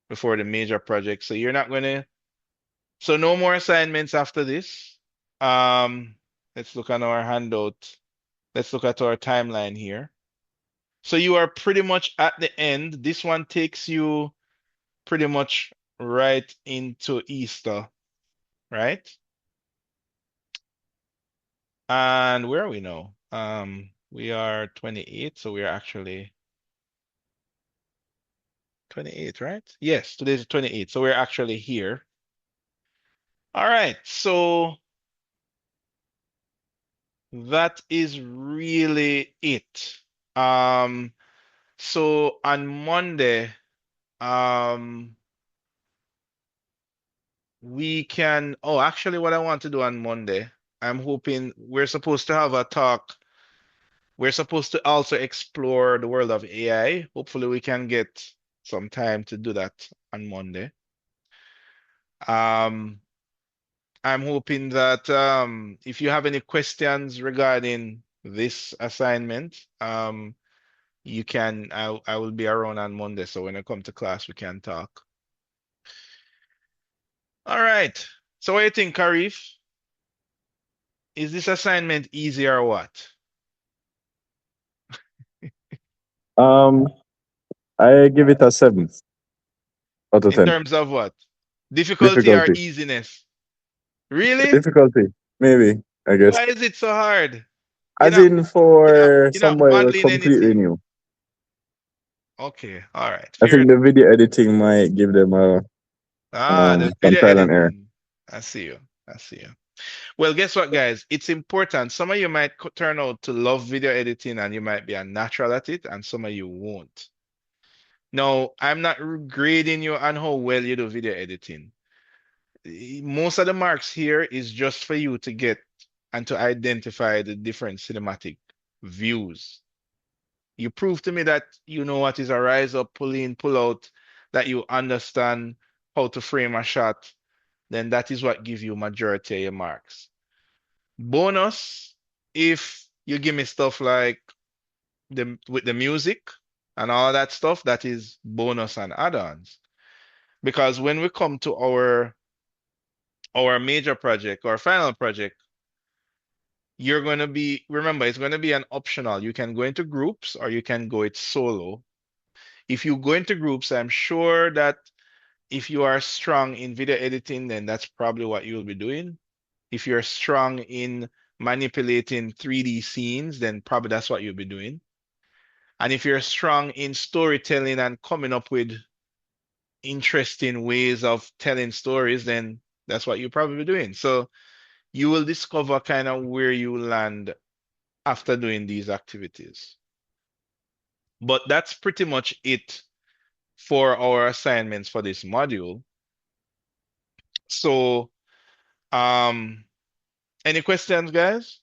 before the major project. So you're not gonna, so no more assignments after this. Let's look at our handout. Let's look at our timeline here. So you are pretty much at the end. This one takes you pretty much right into Easter, right? And where are we now? We are 28, so we are actually 28, right? Yes, today's 28, so we're actually here. All right, so that is really it. So on Monday, we can, oh, actually what I want to do on Monday, I'm hoping we're supposed to have a talk. We're supposed to also explore the world of AI. Hopefully we can get some time to do that on Monday. I'm hoping that if you have any questions regarding this assignment, you can, I will be around on Monday. So when I come to class, we can talk. All right. So what do you think, Karif? Is this assignment easy or what? I give it a 7 out of In 10. terms of what? Difficulty or Difficulty. easiness? Really? Difficulty, maybe, I guess. Why is it so hard? As in for You're not somewhere modeling completely anything? new. Okay, all right. I Fair think enough. the video editing might give them The some video trial and error. editing. I see you. I see you. Well, guess what, guys? It's important. Some of you might turn out to love video editing and you might be a natural at it, and some of you won't. Now, I'm not grading you on how well you do video editing. Most of the marks here is just for you to get and to identify the different cinematic views. You prove to me that you know what is a rise up, pull in, pull out, that you understand how to frame a shot, then that is what gives you majority of your marks. Bonus, if you give me stuff like with the music and all that stuff, that is bonus and add-ons. Because when we come to our major project or final project, you're going to be, remember, it's going to be an optional. You can go into groups or you can go it solo. If you go into groups, I'm sure that if you are strong in video editing, then that's probably what you'll be doing. If you're strong in manipulating 3D scenes, then probably that's what you'll be doing. And if you're strong in storytelling and coming up with interesting ways of telling stories, then that's what you'll probably be doing. So you will discover kind of where you land after doing these activities. But that's pretty much it for our assignments for this module. So, any questions, guys?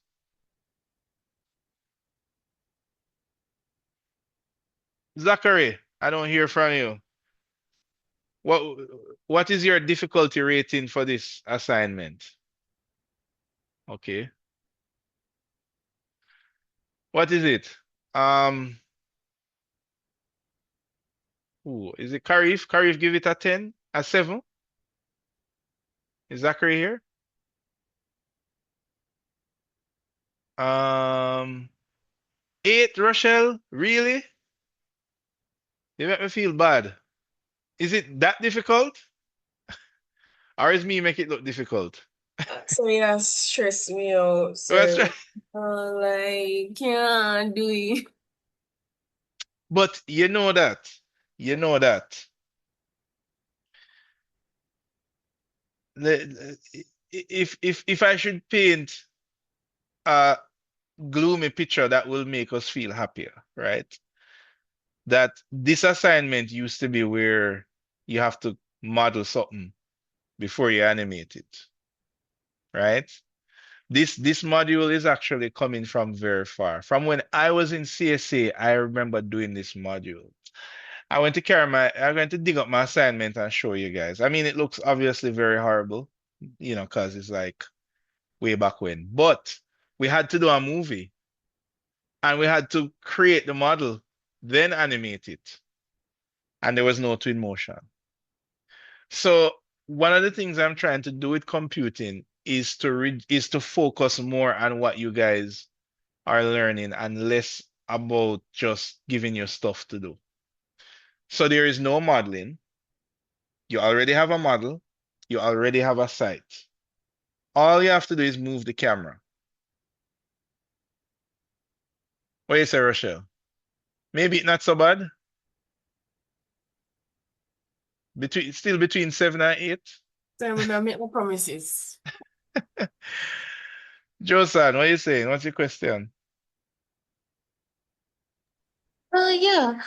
Zachary, I don't hear from you. What what is your difficulty rating for this assignment? Okay. What is it? Ooh, is it Karif? Karif give it a 10? A 7? Is Zachary here? Um 8, Rochelle? Really? You make me feel bad. Is it that difficult? Or is me make it look difficult? So yeah, stress me out, What's sir. Like, can't do it. But you know that. You know that. If I should paint a gloomy picture that will make us feel happier, right? That this assignment used to be where you have to model something before you animate it, right? This module is actually coming from very far. From when I was in CSA, I remember doing this module. I'm going to dig up my assignment and show you guys. I mean, it looks obviously very horrible, because it's like way back when. But we had to do a movie and we had to create the model, then animate it. And there was no Twinmotion. So one of the things I'm trying to do with computing is to focus more on what you guys are learning and less about just giving you stuff to do. So there is no modeling. You already have a model. You already have a site. All you have to do is move the camera. What do you say, Rochelle? Maybe not so bad. Still between 7 and 8. So I'm gonna make my promises. Josan, what are you saying? What's your question? Yeah.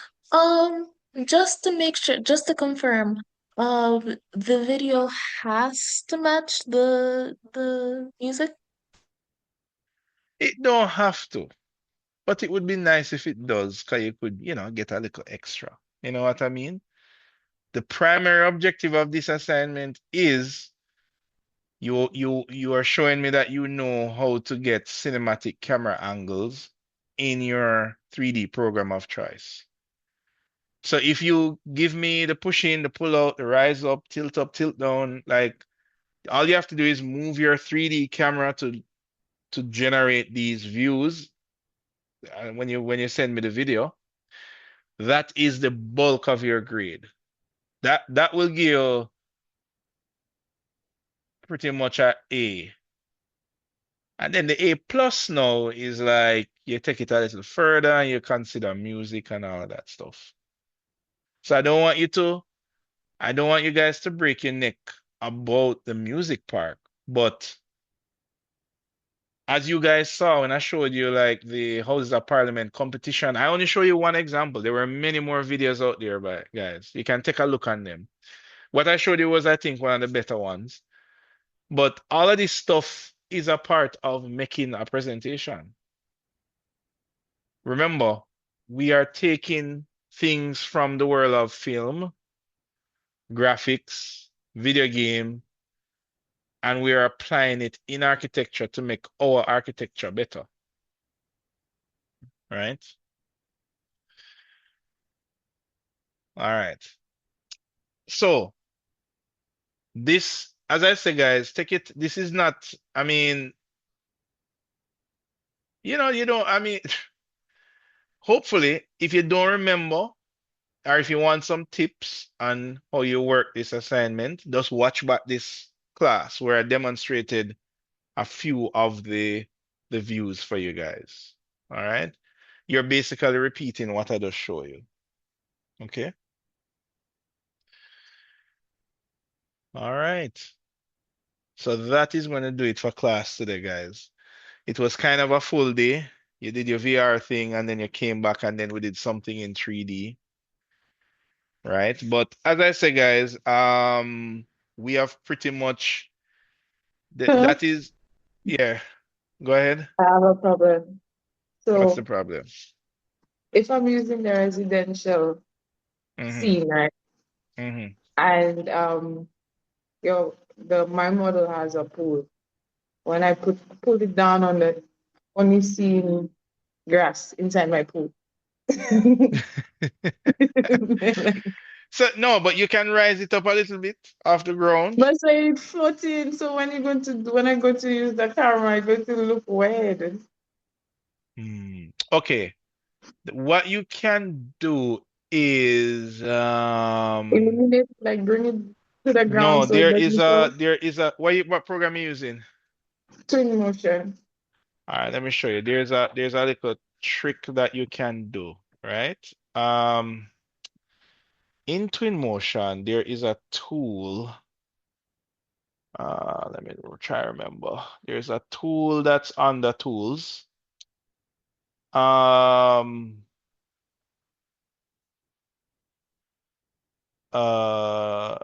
Just to make sure, just to confirm, the video has to match the music. It don't have to, but it would be nice if it does, because you could, get a little extra. You know what I mean? The primary objective of this assignment is you are showing me that you know how to get cinematic camera angles in your 3D program of choice. So if you give me the push in, the pull out, the rise up, tilt down, like all you have to do is move your 3D camera to generate these views. When you send me the video, that is the bulk of your grade. That will give you pretty much a A. And then the A plus now is like you take it a little further and you consider music and all of that stuff. So I don't want you guys to break your neck about the music part. But as you guys saw when I showed you like the Houses of Parliament competition, I only show you one example. There were many more videos out there, but guys, you can take a look on them. What I showed you was, I think, one of the better ones. But all of this stuff is a part of making a presentation. Remember, we are taking things from the world of film, graphics, video game, and we are applying it in architecture to make our architecture better. Right? All right. So this, as I say, guys, take it. This is not, I mean, you don't, hopefully, if you don't remember, or if you want some tips on how you work this assignment, just watch back this class where I demonstrated a few of the views for you guys. All right. You're basically repeating what I just showed you. Okay. All right. So that is going to do it for class today, guys. It was kind of a full day. You did your VR thing and then you came back and then we did something in 3D, right? But as I say, guys, we have pretty much Huh? that is, yeah. Go ahead. I have a problem. What's the So problem? if I'm using the residential Mm-hmm. scene, right, Mm-hmm. and my model has a pool. When I pull it down on the only seeing grass inside my pool. So no, but you can rise it up a little bit off the ground. But say it's floating, so when I go to use the camera, I go to look weird. Okay. What you can do is Illuminate, like bring it to the ground no, so it doesn't float. there is a what program are you using? Twinmotion. All right, let me show you. There's a little trick that you can do, right? In Twinmotion, there is a tool. Let me try to remember. There's a tool that's under tools. Um, uh,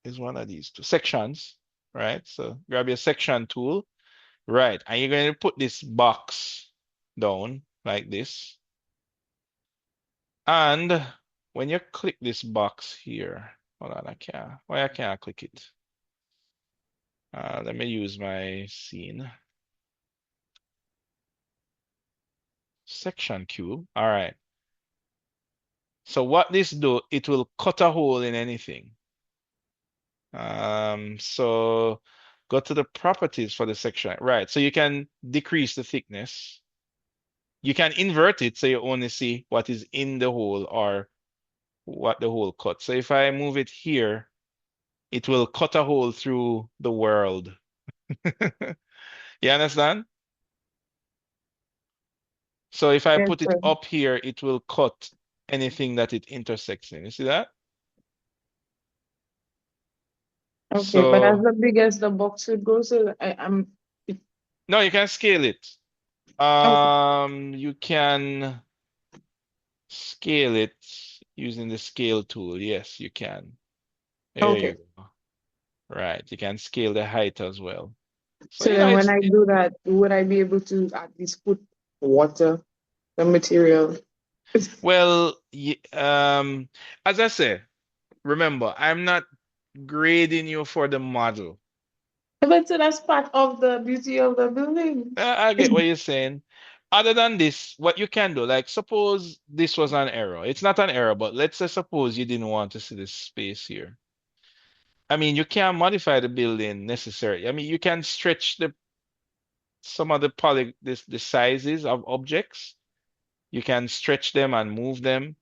is one of these two sections, right? So grab your section tool, right? And you're going to put this box down like this. And when you click this box here, hold on, why I can't click it? Let me use my scene. Section cube. All right. So what this do, it will cut a hole in anything. So go to the properties for the section. Right. So you can decrease the thickness. You can invert it so you only see what is in the hole or what the hole cuts. So if I move it here, it will cut a hole through the world. You understand? So if I Yes, put it sir. up here, it will cut anything that it intersects in. You see that? Okay, but as So the big as the box should go, so I'm no, you can scale it. okay. You can scale it using the scale tool. Yes, you can. There you Okay. go. Right. You can scale the height as well. So, So you know, then when I do that, would I be able to at least put water, the material? well, as I say, remember, I'm not grading you for the model. But so that's part of the beauty of the building. I get what you're saying. Other than this, what you can do, like suppose this was an error. It's not an error, but let's say suppose you didn't want to see this space here. I mean, you can't modify the building necessarily. I mean, you can stretch some of the sizes of objects. You can stretch them and move them,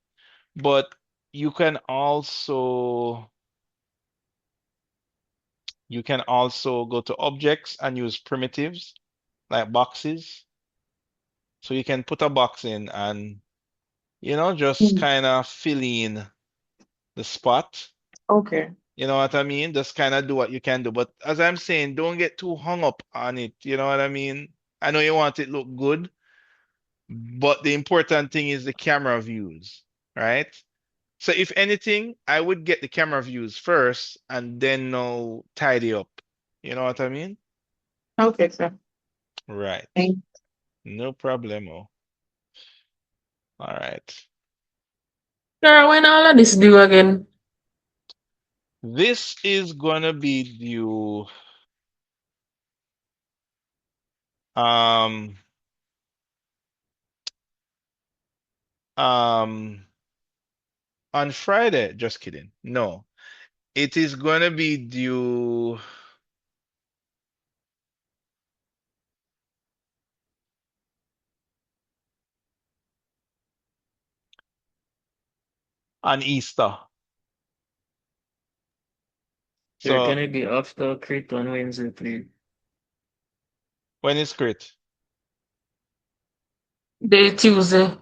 but you can also go to objects and use primitives like boxes. So you can put a box in and just Hmm. kind of fill in the spot. Okay. You know what I mean? Just kind of do what you can do. But as I'm saying, don't get too hung up on it. You know what I mean? I know you want it look good, but the important thing is the camera views, right? So if anything, I would get the camera views first and then no tidy up. You know what I mean? Okay, sir. Right. Thank No problemo. All right. Girl, when all of this due again? This is gonna be due um um on Friday. Just kidding. No. It is gonna be due on Easter. Sir, So can it be after crit on Wednesday, please? when is crit? The Tuesday.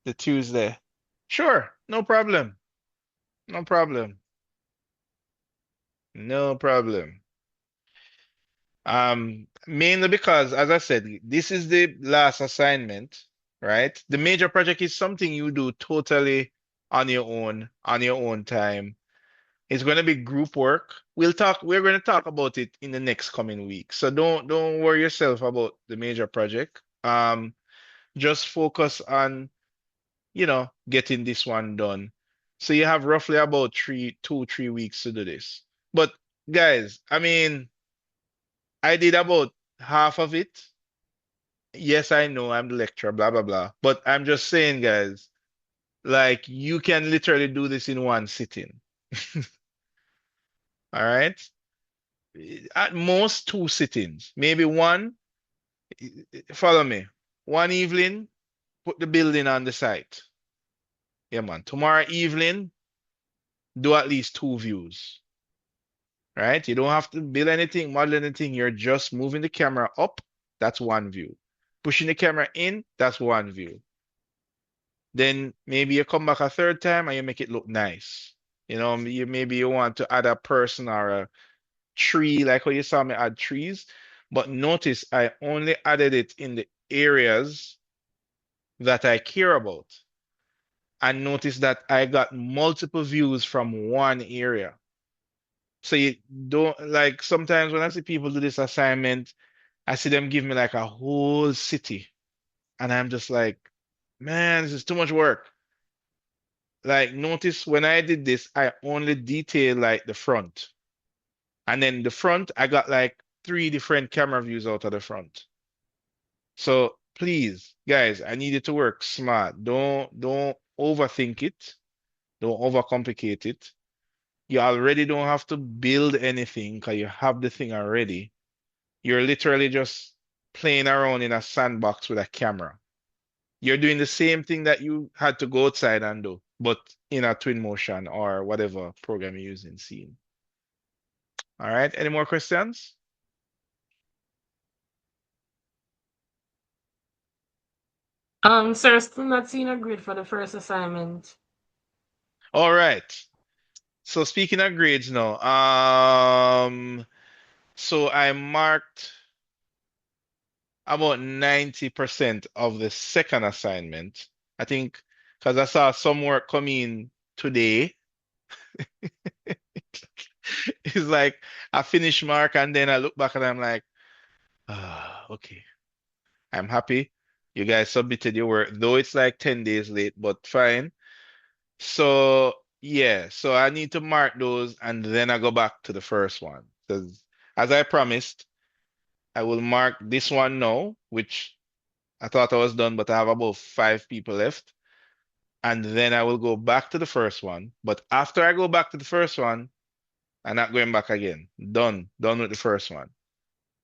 The Tuesday. Sure, no problem. No problem. No problem. Mainly because, as I said, this is the last assignment, right? The major project is something you do totally on your own time. It's going to be group work. We're going to talk about it in the next coming week. So don't worry yourself about the major project. Just focus on, getting this one done. So you have roughly about 3 weeks to do this. But guys, I mean, I did about half of it. Yes, I know I'm the lecturer, blah, blah, blah. But I'm just saying, guys, like you can literally do this in one sitting. All right? At most two sittings. Maybe one, follow me. One evening, put the building on the site. Yeah, man. Tomorrow evening, do at least two views. Right? You don't have to build anything, model anything. You're just moving the camera up. That's one view. Pushing the camera in, that's one view. Then maybe you come back a third time and you make it look nice. Maybe you want to add a person or a tree, like how you saw me add trees. But notice I only added it in the areas that I care about. And notice that I got multiple views from one area. So you don't like sometimes when I see people do this assignment, I see them give me like a whole city. And I'm just like, man, this is too much work. Like, notice when I did this, I only detailed like the front. And then the front, I got like 3 different camera views out of the front. So please, guys, I need you to work smart. Don't overthink it. Don't overcomplicate it. You already don't have to build anything because you have the thing already. You're literally just playing around in a sandbox with a camera. You're doing the same thing that you had to go outside and do, but in a Twinmotion or whatever program you're using, scene. All right, any more questions? Sir, still not seeing a grid for the first assignment. All right. So speaking of grades now, so I marked about 90% of the second assignment. I think because I saw some work come in today. It's like I finish mark and then I look back and I'm like, okay. I'm happy. You guys submitted your work, though it's like 10 days late, but fine. So yeah, so I need to mark those and then I go back to the first one. Because as I promised, I will mark this one now, which I thought I was done, but I have about 5 people left. And then I will go back to the first one. But after I go back to the first one, I'm not going back again. Done. Done with the first one.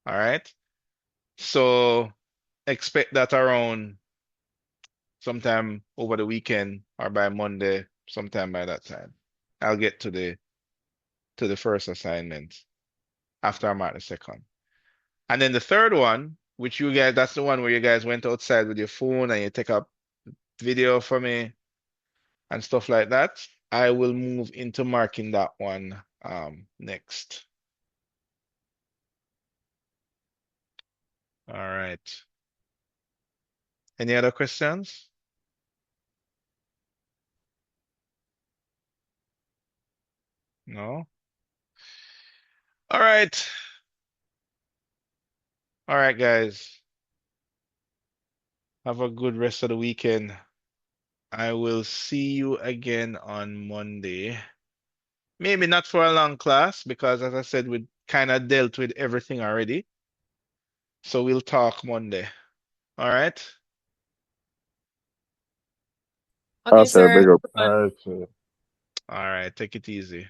All right. So expect that around sometime over the weekend or by Monday, sometime by that time. I'll get to the first assignment after I'm at the second. And then the third one, which you guys, that's the one where you guys went outside with your phone and you take up video for me and stuff like that. I will move into marking that one next. All right. Any other questions? No? All right. All right, guys. Have a good rest of the weekend. I will see you again on Monday. Maybe not for a long class because, as I said, we kind of dealt with everything already. So we'll talk Monday. All right? Okay, Sir, sir. big up. All right, sir. All right. Take it easy.